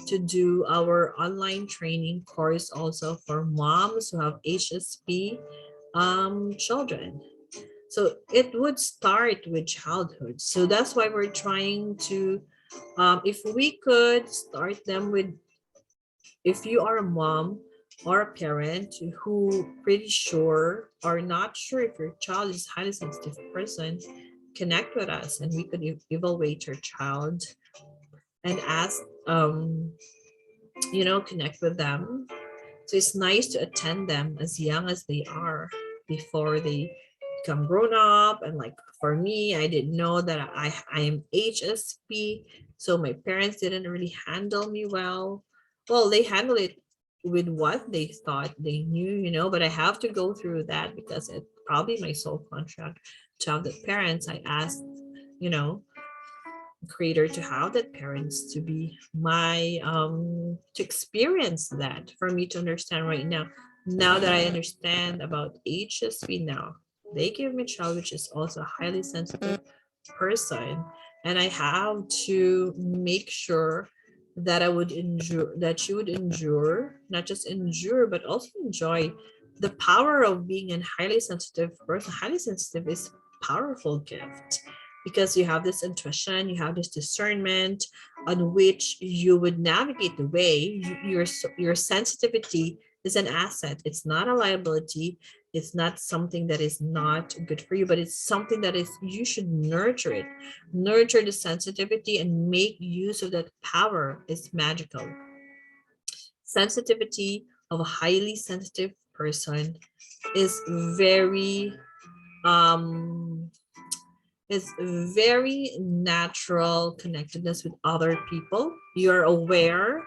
to do our online training course also for moms who have HSP children. So it would start with childhood. So that's why we're trying to, if we could start them with, if you are a mom or a parent who pretty sure or not sure if your child is highly sensitive person, connect with us and we could evaluate your child and ask, connect with them. So it's nice to attend them as young as they are before they become grown up. And like for me, I didn't know that I am HSP, so my parents didn't really handle me well. Well, they handled it with what they thought they knew, but I have to go through that because it's probably my soul contract to have the parents. I asked, you know, creator to have that parents to be my to experience that for me to understand right now that I understand about HSP. Now they give me a child which is also a highly sensitive person, and I have to make sure that I would endure, that you would endure, not just endure but also enjoy the power of being a highly sensitive person. Highly sensitive is powerful gift because you have this intuition, you have this discernment on which you would navigate the way. Your sensitivity is an asset. It's not a liability. It's not something that is not good for you, but it's something that is, you should nurture it. Nurture the sensitivity and make use of that power. It's magical. Sensitivity of a highly sensitive person is very um it's very natural connectedness with other people. You're aware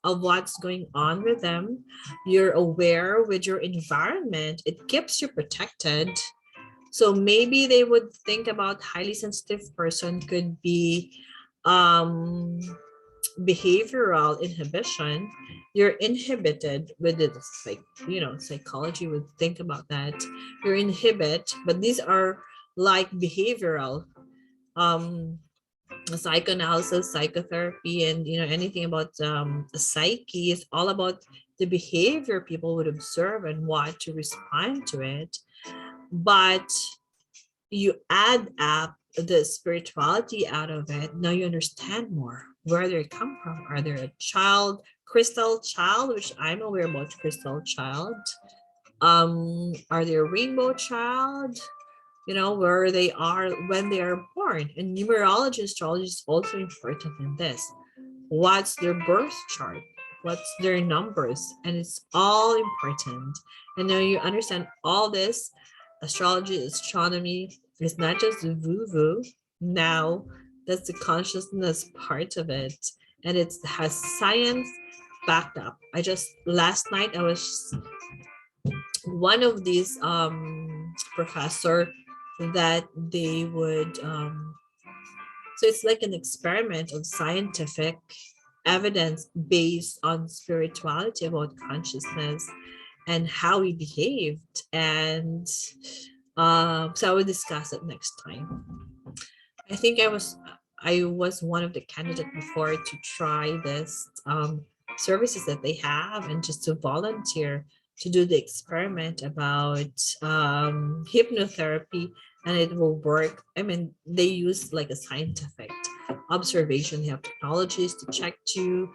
of what's going on with them. You're aware with your environment. It keeps you protected. So maybe they would think about highly sensitive person could be um behavioral inhibition. You're inhibited with it, like psychology would think about that. You're inhibit, but these are like behavioral psychoanalysis, psychotherapy, and anything about the psyche is all about the behavior people would observe and what to respond to it. But you add up the spirituality out of it, now you understand more where they come from. Are they a child, crystal child, which I'm aware about crystal child? Are they a rainbow child? Where they are when they are born. And numerology astrology is also important in this. What's their birth chart? What's their numbers? And it's all important. And now you understand all this. Astrology, astronomy is not just woo-woo. Now that's the consciousness part of it. And it has science backed up. Last night I was one of these professor that they would so it's like an experiment of scientific evidence based on spirituality about consciousness and how we behaved. And so I will discuss it next time. I think I was one of the candidates before to try this services that they have and just to volunteer to do the experiment about hypnotherapy, and it will work. I mean, they use like a scientific observation. They have technologies to check to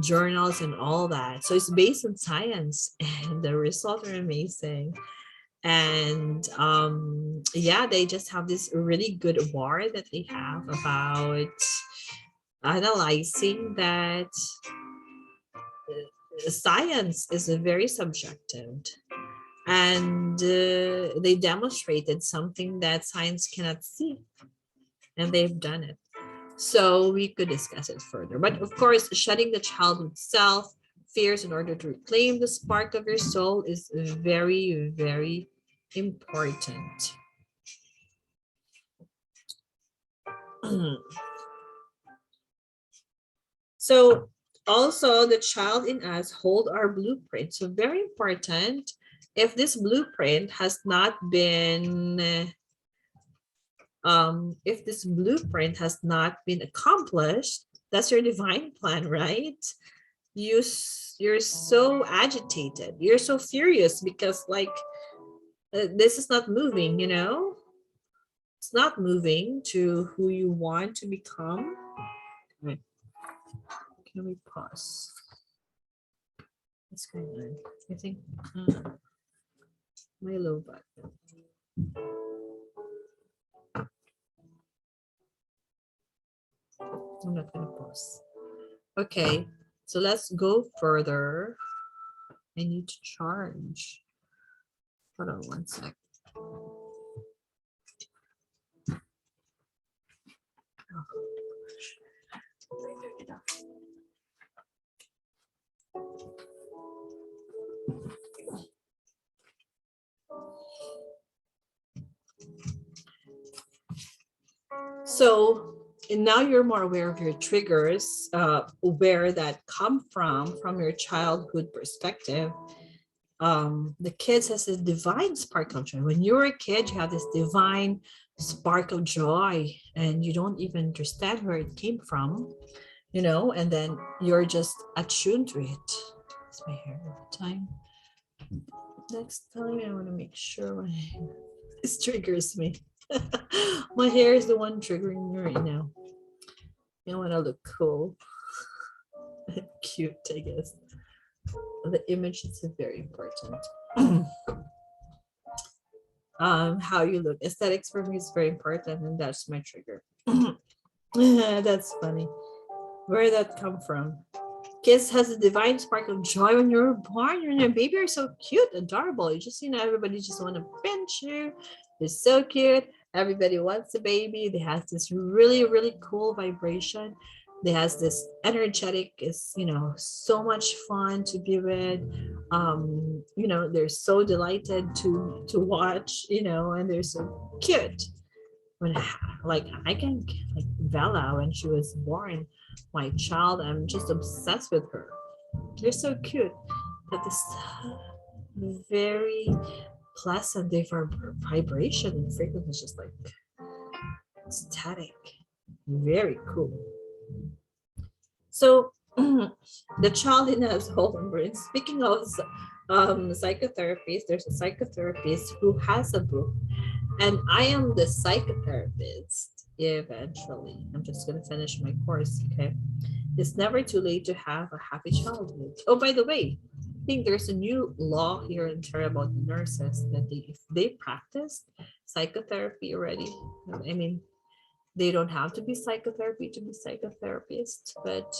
journals and all that. So it's based on science, and the results are amazing. And yeah, they just have this really good award that they have about analyzing that science is very subjective, and they demonstrated something that science cannot see, and they've done it. So we could discuss it further, but of course shedding the childhood self fears in order to reclaim the spark of your soul is very, very important. So also the child in us hold our blueprint. So very important. If this blueprint has not been if this blueprint has not been accomplished, that's your divine plan, right? You're so agitated. You're so furious because like this is not moving, you know? It's not moving to who you want to become. Right. Can we pause? What's going on? I think my low button. I'm not gonna pause. Okay, so let's go further. I need to charge. Hold on one sec. So and now you're more aware of your triggers, where that come from your childhood perspective. The kids has this divine spark of joy. When you're a kid, you have this divine spark of joy, and you don't even understand where it came from, you know, and then you're just attuned to it. It's my hair all the time. Next time, I want to make sure this triggers me. My hair is the one triggering me right now. I want to look cool, cute, I guess. The image is very important. How you look, aesthetics for me is very important, and that's my trigger. That's funny. Where did that come from? Kiss has a divine spark of joy when you're born. You're a baby, you're so cute, adorable. You just, you know, everybody just want to pinch you. You're so cute. Everybody wants a baby. They have this really, really cool vibration. They has this energetic, is, you know, so much fun to be with. You know, they're so delighted to watch, you know, and they're so cute. When like I can like Bella when she was born, my child, I'm just obsessed with her. They're so cute. But this very pleasant vibration and frequency is just like static. Very cool. So the child in us, hold on, brain. Speaking of psychotherapists, there's a psychotherapist who has a book, and I am the psychotherapist eventually. I'm just going to finish my course, okay? It's never too late to have a happy childhood. Oh, by the way, I think there's a new law here in Ontario about nurses that if they practice psychotherapy already, I mean, they don't have to be psychotherapy to be psychotherapist, but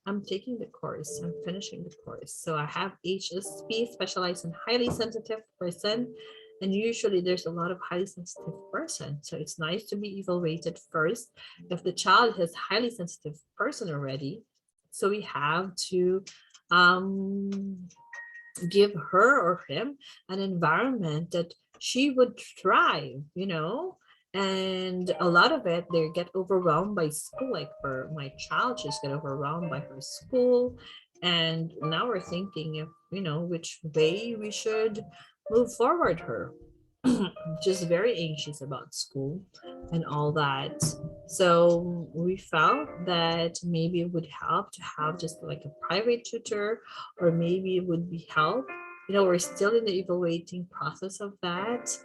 I'm taking the course. I'm finishing the course. So I have HSP, specialized in highly sensitive person. And usually there's a lot of highly sensitive person. So it's nice to be evaluated first. If the child has highly sensitive person already, so we have to give her or him an environment that she would thrive, you know. And a lot of it, they get overwhelmed by school. Like for my child, she's get overwhelmed by her school, and now we're thinking if, you know, which way we should move forward her. Just very anxious about school and all that. So we felt that maybe it would help to have just like a private tutor, or maybe it would be help we're still in the evaluating process of that,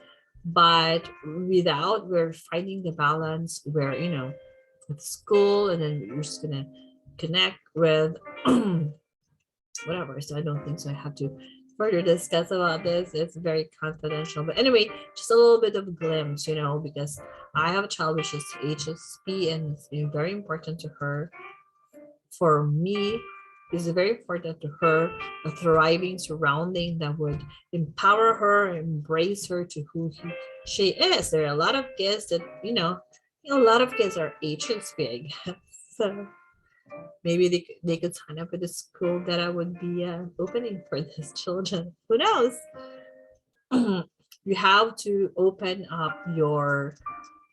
but we're finding the balance where, with school, and then you're just gonna connect with whatever. So I don't think so I have to further discuss about this. It's very confidential. But anyway, just a little bit of a glimpse, because I have a child which is HSP, and it's been very important to her. For me, it's very important to her a thriving surrounding that would empower her, embrace her to who she is. There are a lot of kids that, a lot of kids are HSP, I guess. So maybe they could sign up with a school that I would be opening for these children. Who knows? You have to open up your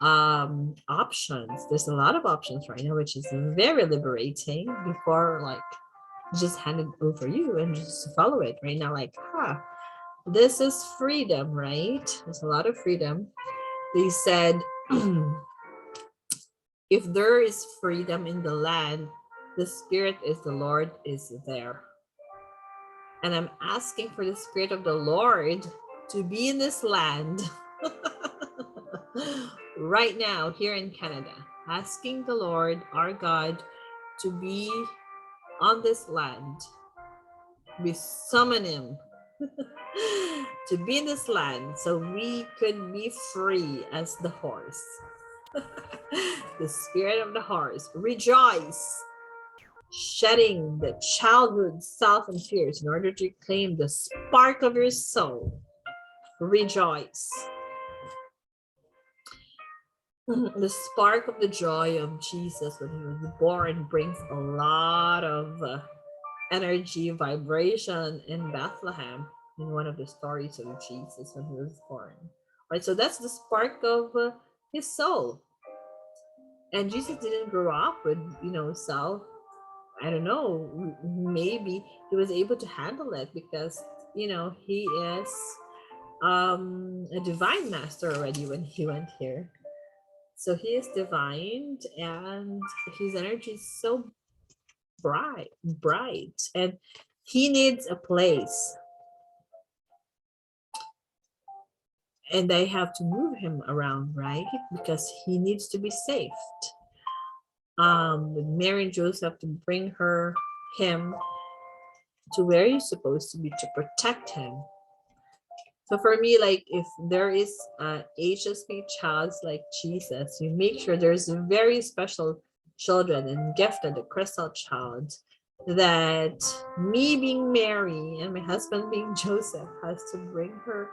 options. There's a lot of options right now, which is very liberating. Before, like, just hand it over you and just follow it right now, like, this is freedom, right? There's a lot of freedom. They said if there is freedom in the land, the Spirit is the Lord is there. And I'm asking for the Spirit of the Lord to be in this land right now here in Canada. Asking the Lord, our God, to be on this land. We summon him to be in this land so we could be free as the horse. The spirit of the horse. Rejoice, shedding the childhood self and fears in order to claim the spark of your soul. Rejoice. The spark of the joy of Jesus when he was born brings a lot of energy, vibration in Bethlehem, in one of the stories of Jesus when he was born. Right, so that's the spark of his soul. And Jesus didn't grow up with, self. I don't know, maybe he was able to handle it because, he is a divine master already when he went here. So he is divine, and his energy is so bright, and he needs a place, and they have to move him around, right? Because he needs to be saved. With Mary and Joseph to bring him to where he's supposed to be to protect him. So for me, like, if there is a HSP child like Jesus, you make sure there's very special children and gifted the crystal child that me being Mary and my husband being Joseph has to bring her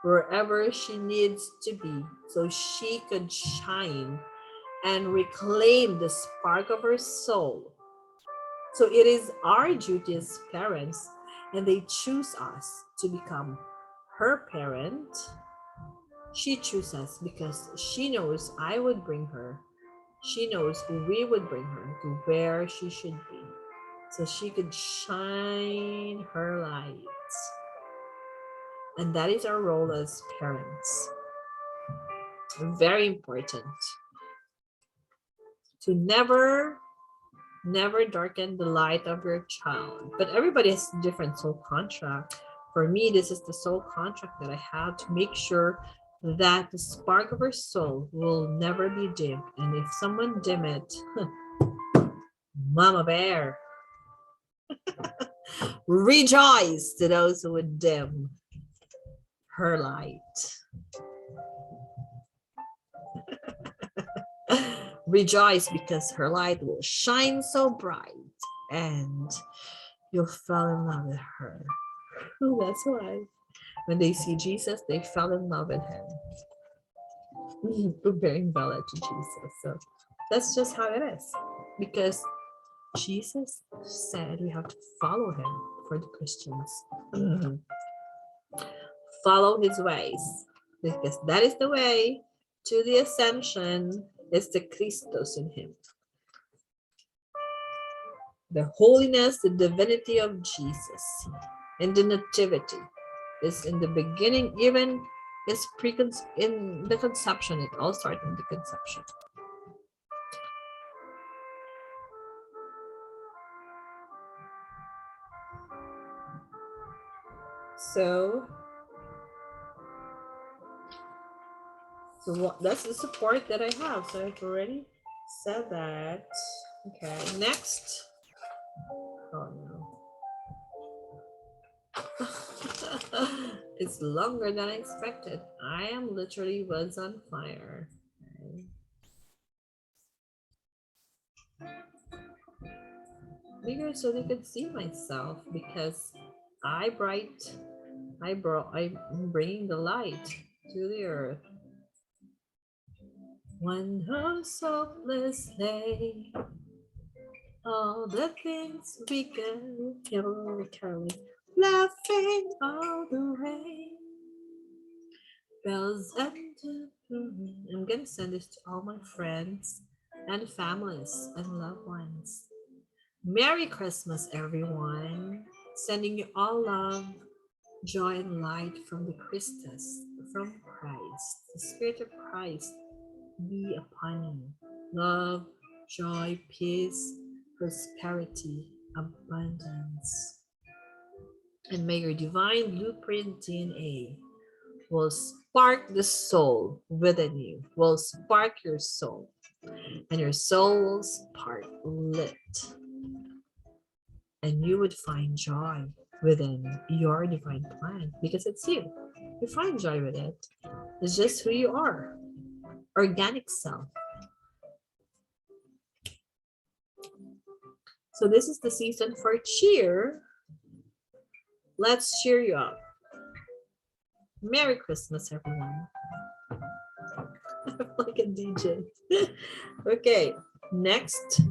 wherever she needs to be so she could shine and reclaim the spark of her soul. So it is our duty as parents, and they choose us to become her parent. She chooses us because she knows I would bring her. She knows we would bring her to where she should be so she could shine her light. And that is our role as parents. Very important to never darken the light of your child. But everybody has different soul contract. For me, this is the soul contract that I have to make sure that the spark of her soul will never be dim. And if someone dim it, Mama Bear, rejoice to those who would dim her light. Rejoice because her light will shine so bright and you'll fall in love with her. That's why when they see Jesus, they fell in love with him. Comparing Bella to Jesus. So that's just how it is. Because Jesus said we have to follow him for the Christians. Follow his ways. Because that is the way to the ascension, is the Christos in him. The holiness, the divinity of Jesus, and the nativity is in the beginning, even is in the conception. It all started in the conception. So, that's the support that I have. So I've already said that. Okay, next. Oh no. It's longer than I expected. I am literally was on fire. Okay. Bigger so they could see myself because I bright I'm bringing the light to the earth. One hopeless day, all the things we go, Carolyn, laughing all the way. Bells and I'm gonna send this to all my friends and families and loved ones. Merry Christmas, everyone. Sending you all love, joy, and light from the Christus, from Christ. The Spirit of Christ be upon you. Love, joy, peace, prosperity, abundance. And may your divine blueprint DNA will spark the soul within you, will spark your soul, and your soul will spark lit. And you would find joy within your divine plan because it's you. You find joy with it. It's just who you are. Organic self. So this is the season for cheer. Let's cheer you up. Merry Christmas, everyone. Like a DJ. Okay, next.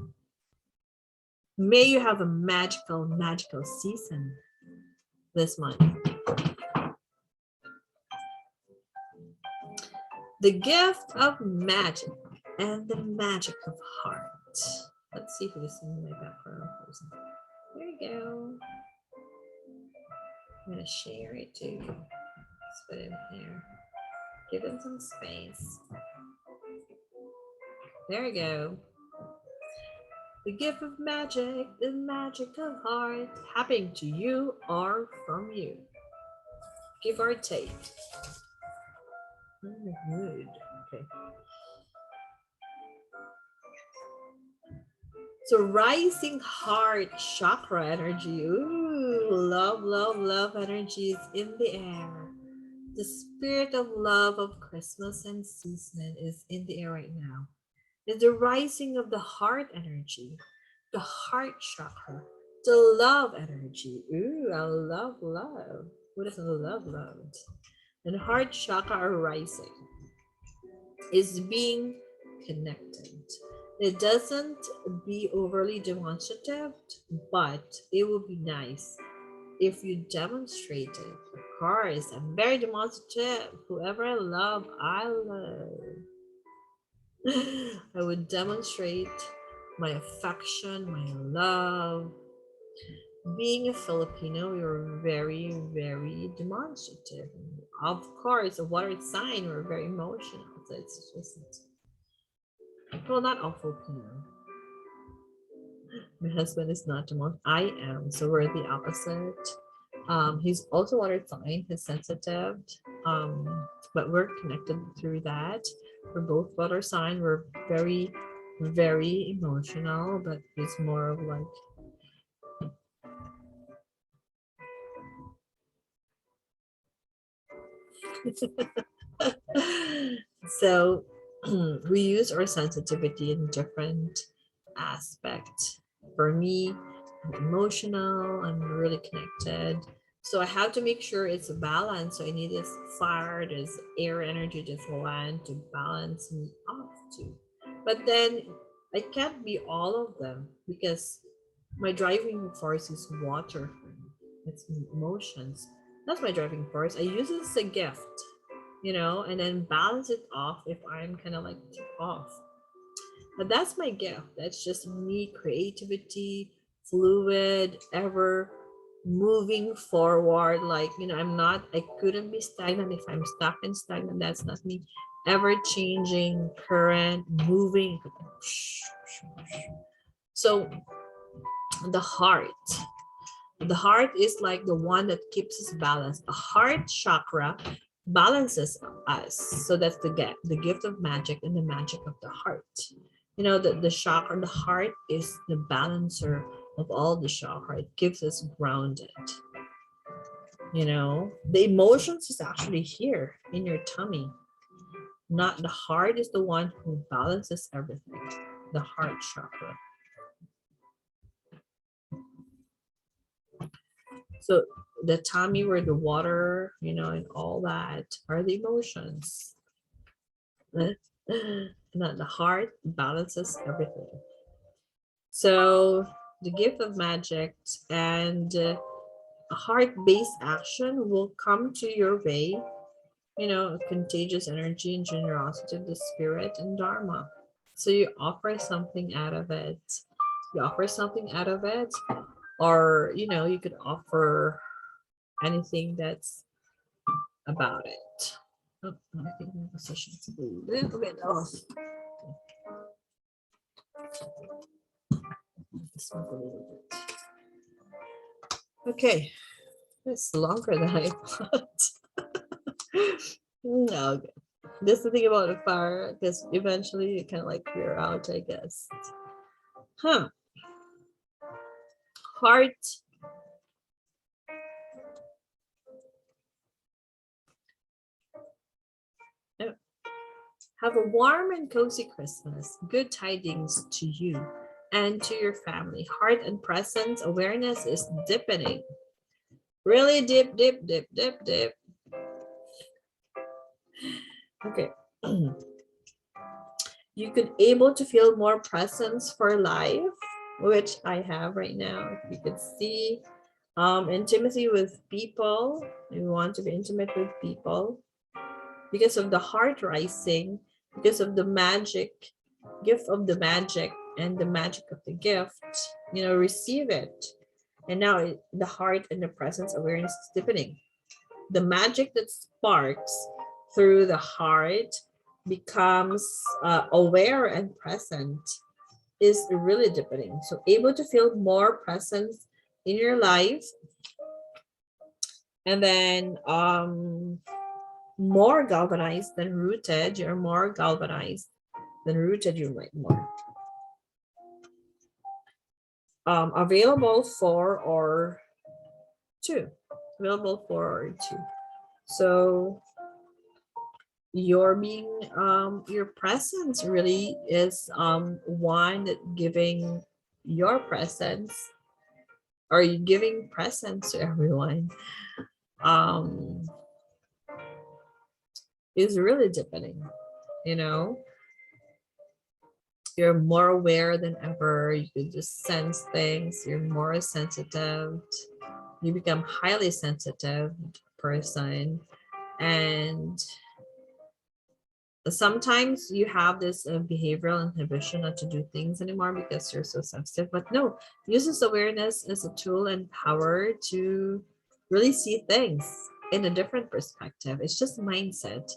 May you have a magical, magical season this month. The gift of magic and the magic of heart. Let's see if we can see my background person. There you go. I'm gonna share it too. Let's put it in here. Give it some space. There we go. The gift of magic, the magic of heart, happening to you or from you. Give or take. I'm in the mood. Okay. So rising heart chakra energy. Ooh, love, love, love energy is in the air. The spirit of love of Christmas and season is in the air right now. It's the rising of the heart energy, the heart chakra, the love energy. Ooh, I love love. Who doesn't love love? And heart chakra are rising. Is being connected. It doesn't be overly demonstrative, but it would be nice if you demonstrate it. Of course, I'm very demonstrative. Whoever I love, I love. I would demonstrate my affection, my love. Being a Filipino, we're very, very demonstrative. Of course, a water sign, we're very emotional. So it's just, well, not all Filipino. My husband is not demonstrative. I am, so we're the opposite. He's also water sign, he's sensitive. But we're connected through that. We're both water sign. We're very, very emotional, but he's more of like so we use our sensitivity in different aspects. For me, I'm emotional, I'm really connected. So I have to make sure it's a balance. So I need this fire, this air energy, this land to balance me off too. But then I can't be all of them because my driving force is water. It's emotions. That's my driving force. I use it as a gift, and then balance it off if I'm kind of like off. But that's my gift. That's just me, creativity, fluid, ever moving forward. Like, I couldn't be stagnant. If I'm stuck and stagnant, that's not me. Ever changing, current, moving. So the heart. The heart is like the one that keeps us balanced. The heart chakra balances us. So that's the gift of magic and the magic of the heart. You know, the chakra, the heart is the balancer of all the chakra. It keeps us grounded. You know, the emotions is actually here in your tummy. Not the heart is the one who balances everything. The heart chakra. So the tummy where the water, you know, and all that are the emotions. Not the heart balances everything. So the gift of magic and a heart-based action will come to your way, you know, a contagious energy and generosity of the spirit and dharma. So you offer something out of it. You offer something out of it, or you know, you could offer anything that's about it. Oh, I think my position is a little bit off. Smoke a little bit. Okay, it's longer than I thought. No, okay. This is the thing about a fire, because eventually it kind of like clear out, I guess. Huh. Heart. Oh. Have a warm and cozy Christmas. Good tidings to you and to your family. Heart and presence awareness is deepening. Really deep, deep, deep, deep, deep. Okay. You could able to feel more presence for life, which I have right now. If you could see intimacy with people, you want to be intimate with people because of the heart rising, because of the magic, gift of the magic and the magic of the gift, you know, receive it. And now the heart and the presence awareness is deepening. The magic that sparks through the heart becomes aware and present is really deepening. So able to feel more presence in your life, and then more galvanized than rooted. You're more galvanized than rooted. You might more available for or two, available for or two. So your being your presence really is one that giving your presence, or you giving presence to everyone um is really deepening, you know. You're more aware than ever. You can just sense things. You're more sensitive. You become highly sensitive person, and sometimes you have this behavioral inhibition not to do things anymore because you're so sensitive. But no, use this awareness as a tool and power to really see things in a different perspective. It's just mindset.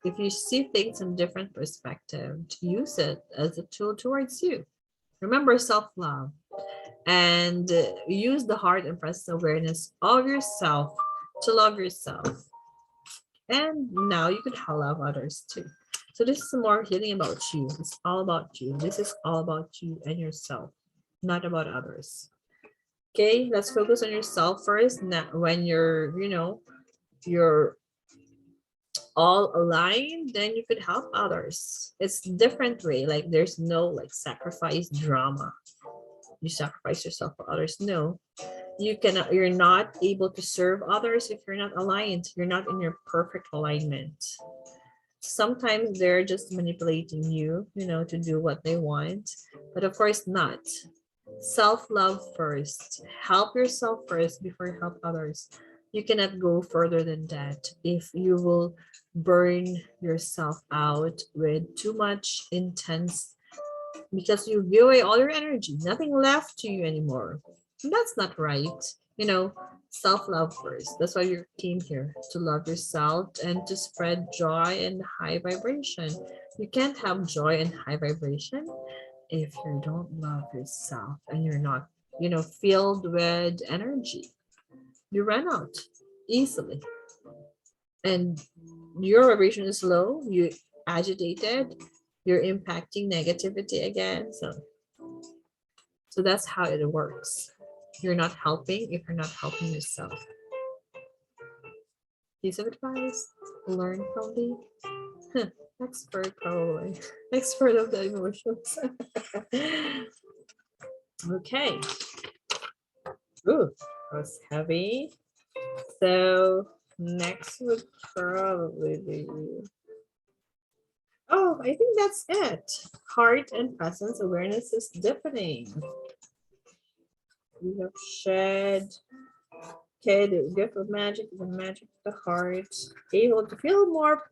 If you see things in a different perspective, use it as a tool towards you. Remember self-love, and use the heart and presence awareness of yourself to love yourself. And now you could love others too. So this is more healing about you. It's all about you. This is all about you and yourself, not about others. Okay, let's focus on yourself first. Now, when you're, you know, you're all aligned, then you could help others. It's different way. Like there's no like sacrifice drama. You sacrifice yourself for others. No, you cannot. You're not able to serve others if you're not aligned. You're not in your perfect alignment. Sometimes they're just manipulating you, you know, to do what they want, but of course not. Self-love first. Help yourself first before you help others. You cannot go further than that if you will burn yourself out with too much intense, because you give away all your energy, nothing left to you anymore. That's not right. You know, self-love first. That's why you came here, to love yourself and to spread joy and high vibration. You can't have joy and high vibration if you don't love yourself and you're not filled with energy. You run out easily. And your vibration is low, you agitated, you're impacting negativity again. So that's how it works. You're not helping if you're not helping yourself. Piece of advice, learn from the expert, probably. Expert of the emotions. Okay. Ooh, that was heavy. So next would probably be. Oh, I think that's it. Heart and presence awareness is deepening. We have shed. Okay, the gift of magic, the magic of the heart. Able to feel more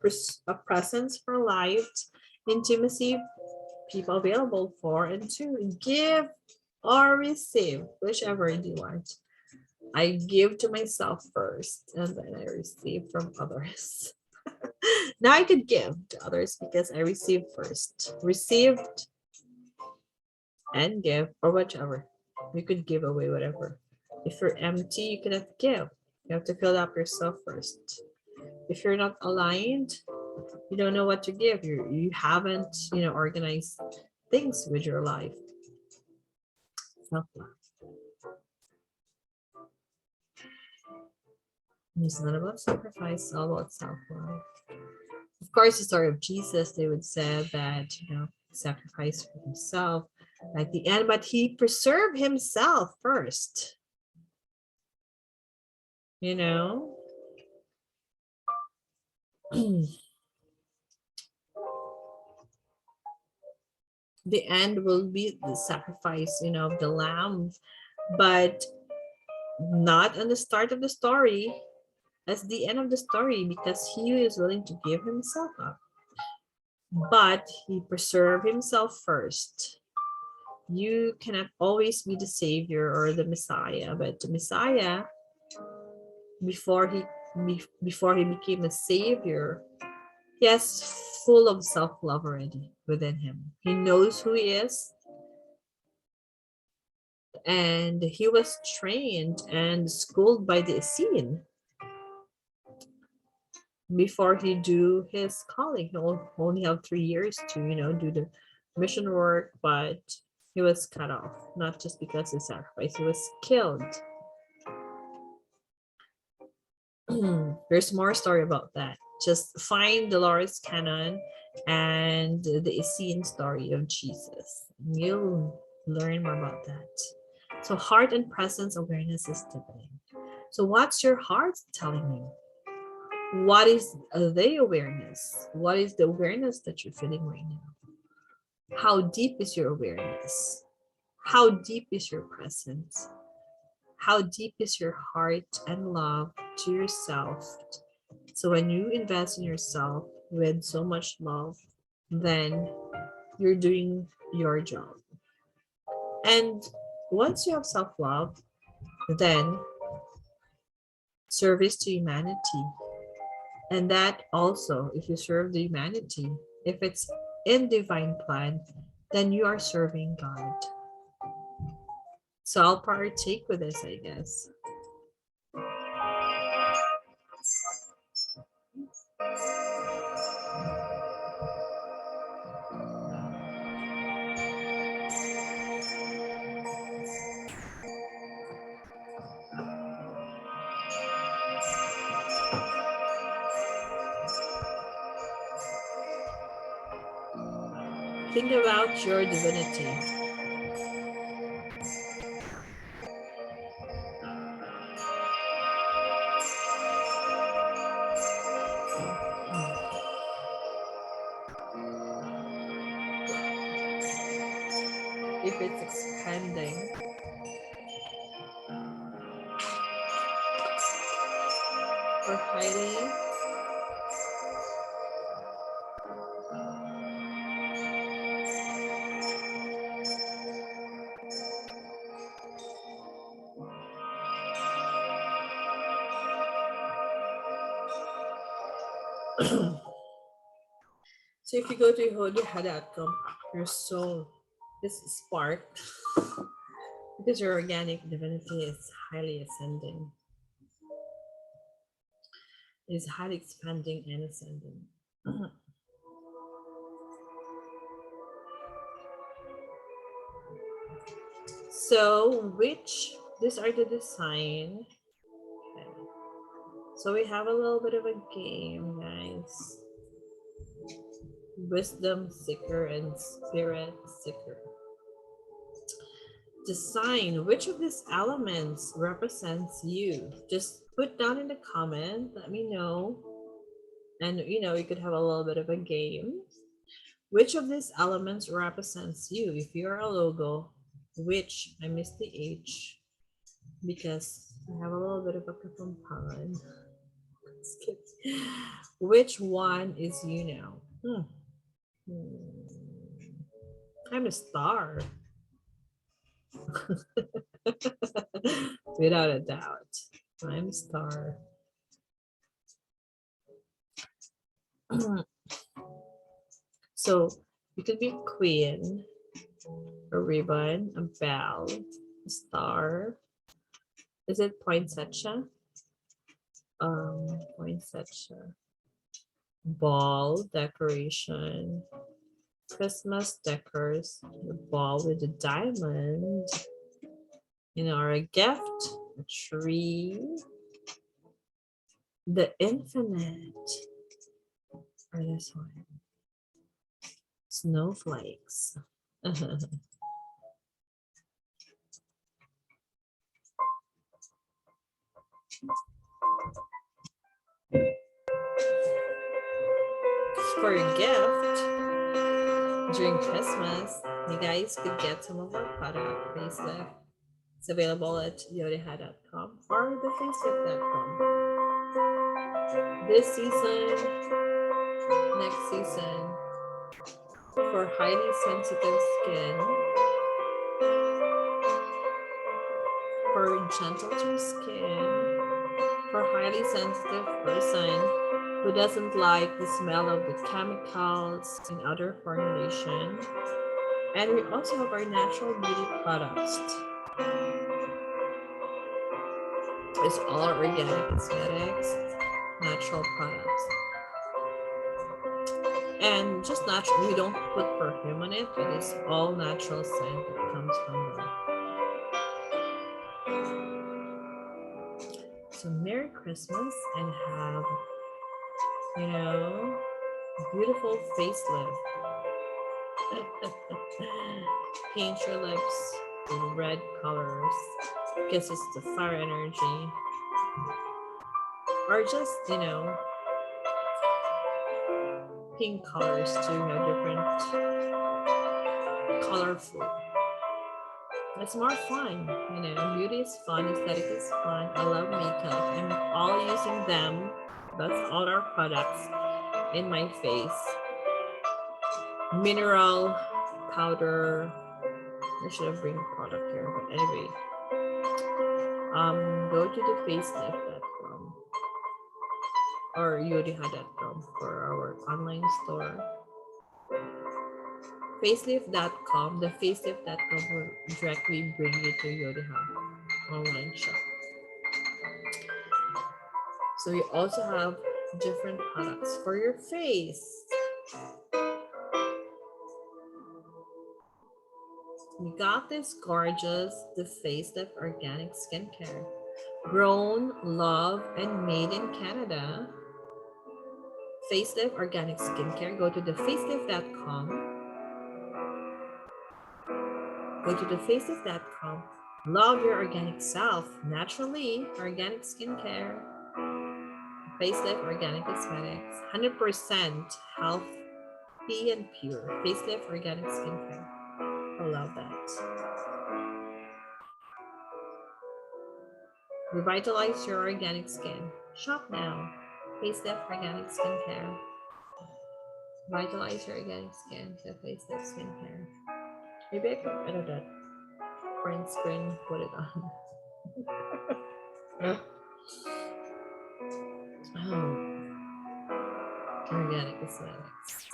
a presence for light, intimacy, people available for, and to give or receive, whichever you want. I give to myself first, and then I receive from others. Now I could give to others because I received first. Received and give, or whichever. You could give away whatever. If you're empty, you cannot give. You have to fill up yourself first. If you're not aligned, you don't know what to give. You haven't, organized things with your life. Self-love. It's not about sacrifice, it's all about self-love. Of course, the story of Jesus, they would say that, sacrifice for himself at the end, but he preserved himself first. The end will be the sacrifice, of the lamb, but not on the start of the story, as the end of the story, because he is willing to give himself up. But he preserved himself first. You cannot always be the savior or the Messiah, but the Messiah, before he became a savior, he has full of self-love already within him. He knows who he is, and he was trained and schooled by the Essene before he do his calling. He only have 3 years to do the mission work, but he was cut off, not just because he sacrificed, he was killed. There's more story about that. Just find Dolores Cannon and the Essene story of Jesus. You'll learn more about that. So heart and presence awareness is deepening. So what's your heart telling you? What is the awareness? What is the awareness that you're feeling right now? How deep is your awareness? How deep is your presence? How deep is your heart and love to yourself? So when you invest in yourself with so much love, then you're doing your job. And once you have self-love, then service to humanity. And that also, if you serve the humanity, if it's in divine plan, then you are serving God. So I'll partake with this, I guess. Think about your divinity. If it's expanding, or hiding, so if you go to Yehuda.com, your soul is sparked Because your organic divinity is highly ascending, is highly expanding and ascending. So, which these are the design. Okay. So we have a little bit of a game, guys. Wisdom seeker and spirit seeker. Design which of these elements represents you. Just put down in the comment. Let me know. And you could have a little bit of a game. Which of these elements represents you? If you're a logo, which I missed the H because I have a little bit of a kapampangan. Which one is you now? I'm a star. Without a doubt. I'm a star. So you could be queen, a ribbon, a bell, a star. Is it poinsettia? Poinsettia. Ball decoration. Christmas decors. The ball with a diamond. Or a gift, a tree. The infinite. Or this one. Snowflakes. For a gift during Christmas, you guys could get some of our product facelift. It's available at yodeha.com or thefacelift.com. This season, next season, for highly sensitive skin, for gentle to skin, for highly sensitive person who doesn't like the smell of the chemicals and other formulation. And we also have our natural beauty products. It's all organic cosmetics, natural products. And just natural, we don't put perfume on it, but it's all natural scent that comes from them. So Merry Christmas and have, beautiful facelift. Paint your lips in red colors because it's the fire energy. Or just, pink colors to have different colorful. It's more fun, beauty is fun, aesthetic is fun. I love makeup. I'm all using them. That's all our products in my face. Mineral powder. I should have bring product here, but anyway. Go to the facelift.com or yodeha.com for our online store. Facelift.com, the facelift.com will directly bring you to Yodeha online shop. So we also have different products for your face. We got this gorgeous The Facelift Organic Skincare. Grown, loved, and made in Canada. Facelift Organic Skincare. Go to thefacelift.com. Go to thefacelift.com. Love your organic self. Naturally, organic skincare. Facelift Organic Cosmetics. 100% healthy and pure. Facelift Organic Skincare. I love that. Revitalize your organic skin. Shop now. Facelift Organic Skincare. Vitalize your organic skin. The Facelift Skincare. Maybe I could edit that print screen, put it on. Organic cosmetics.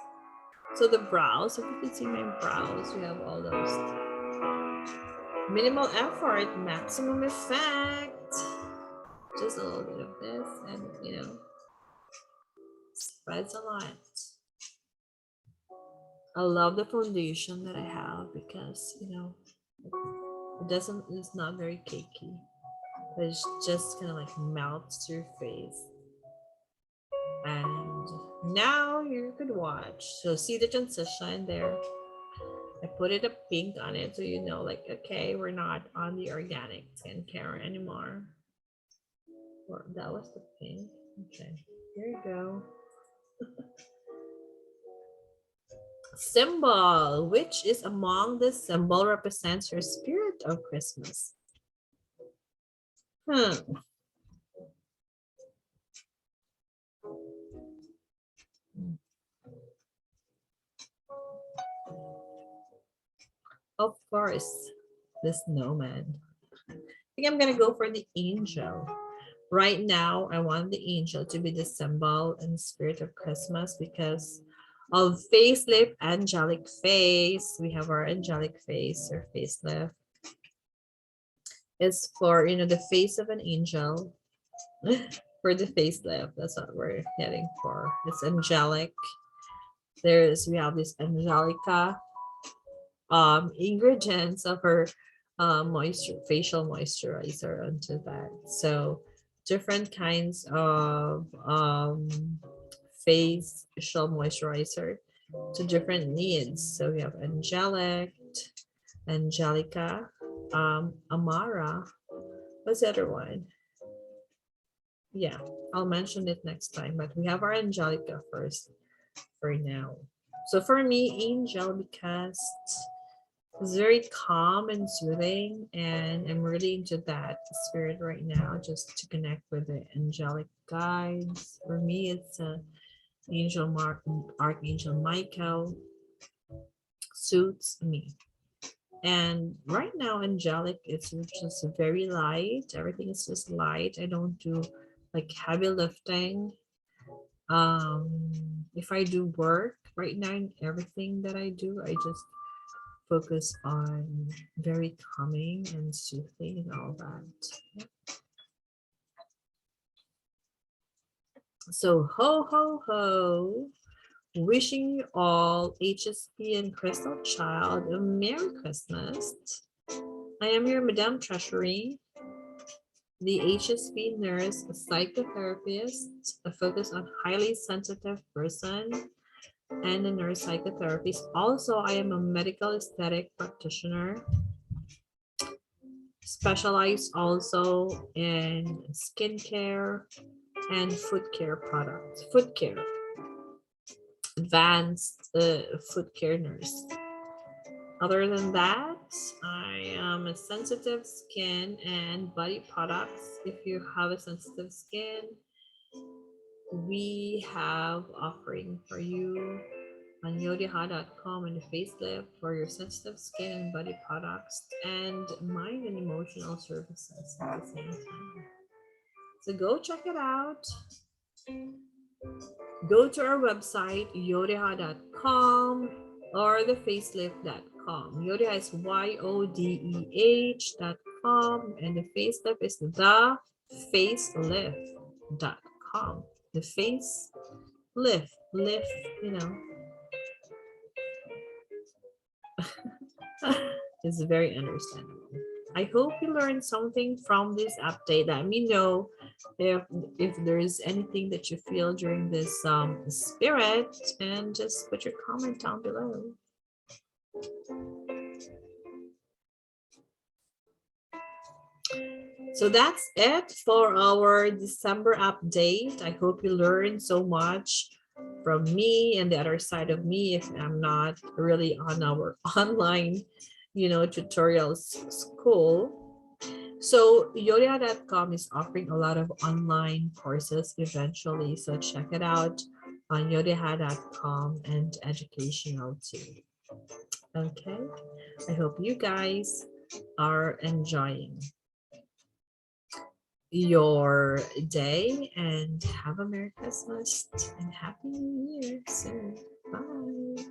So the brows, if you can see my brows, we have all those. Minimal effort, maximum effect. Just a little bit of this and, spreads a lot. I love the foundation that I have because, it's not very cakey. But it's just kind of like melts to your face. And now you could watch. So see the transition there. I put it a pink on it so like, okay, we're not on the organic skincare anymore. Well, that was the pink. Okay, here you go. Symbol. Which is among the symbol represents your spirit of Christmas? Hmm. Of course, the snowman. I think I'm gonna go for the angel. Right now, I want the angel to be the symbol and spirit of Christmas because of facelift, angelic face. We have our angelic face or facelift. It's for the face of an angel. For the facelift, that's what we're heading for. It's angelic. We have this angelica ingredients of her facial moisturizer onto that. So different kinds of facial moisturizer to different needs. So we have angelic, angelica, amara. What's the other one? Yeah, I'll mention it next time, but we have our angelica first for now. So for me, angel, because it's very calm and soothing, and I'm really into that spirit right now, just to connect with the angelic guides. For me, it's Archangel Michael suits me. And right now, angelic, it's just very light. Everything is just light. I don't do like heavy lifting. If I do work right now, everything that I do, I just focus on very calming and soothing and all that. So ho ho ho, wishing you all HSP and Crystal Child a Merry Christmas. I am your Madame Treasury, the HSP nurse, a psychotherapist, a focus on highly sensitive person, and a nurse psychotherapist. Also, I am a medical aesthetic practitioner, specialized also in skincare and foot care products. Foot care, advanced foot care nurse. Other than that, I am a sensitive skin and body products. If you have a sensitive skin, we have offering for you on yodiha.com and the facelift for your sensitive skin and body products and mind and emotional services at the same time. So go check it out. Go to our website, yodiha.com or the facelift.com. Yodiha is YODEH.com and the facelift is the facelift.com. The facelift, is very understandable. I hope you learned something from this update. Let me know if there's anything that you feel during this spirit, and just put your comment down below. So that's it for our December update. I hope you learned so much from me and the other side of me if I'm not really on our online tutorials school. So yodiha.com is offering a lot of online courses eventually, so check it out on yodiha.com and educational too. Okay, I hope you guys are enjoying your day and have a Merry Christmas and Happy New Year soon. Bye.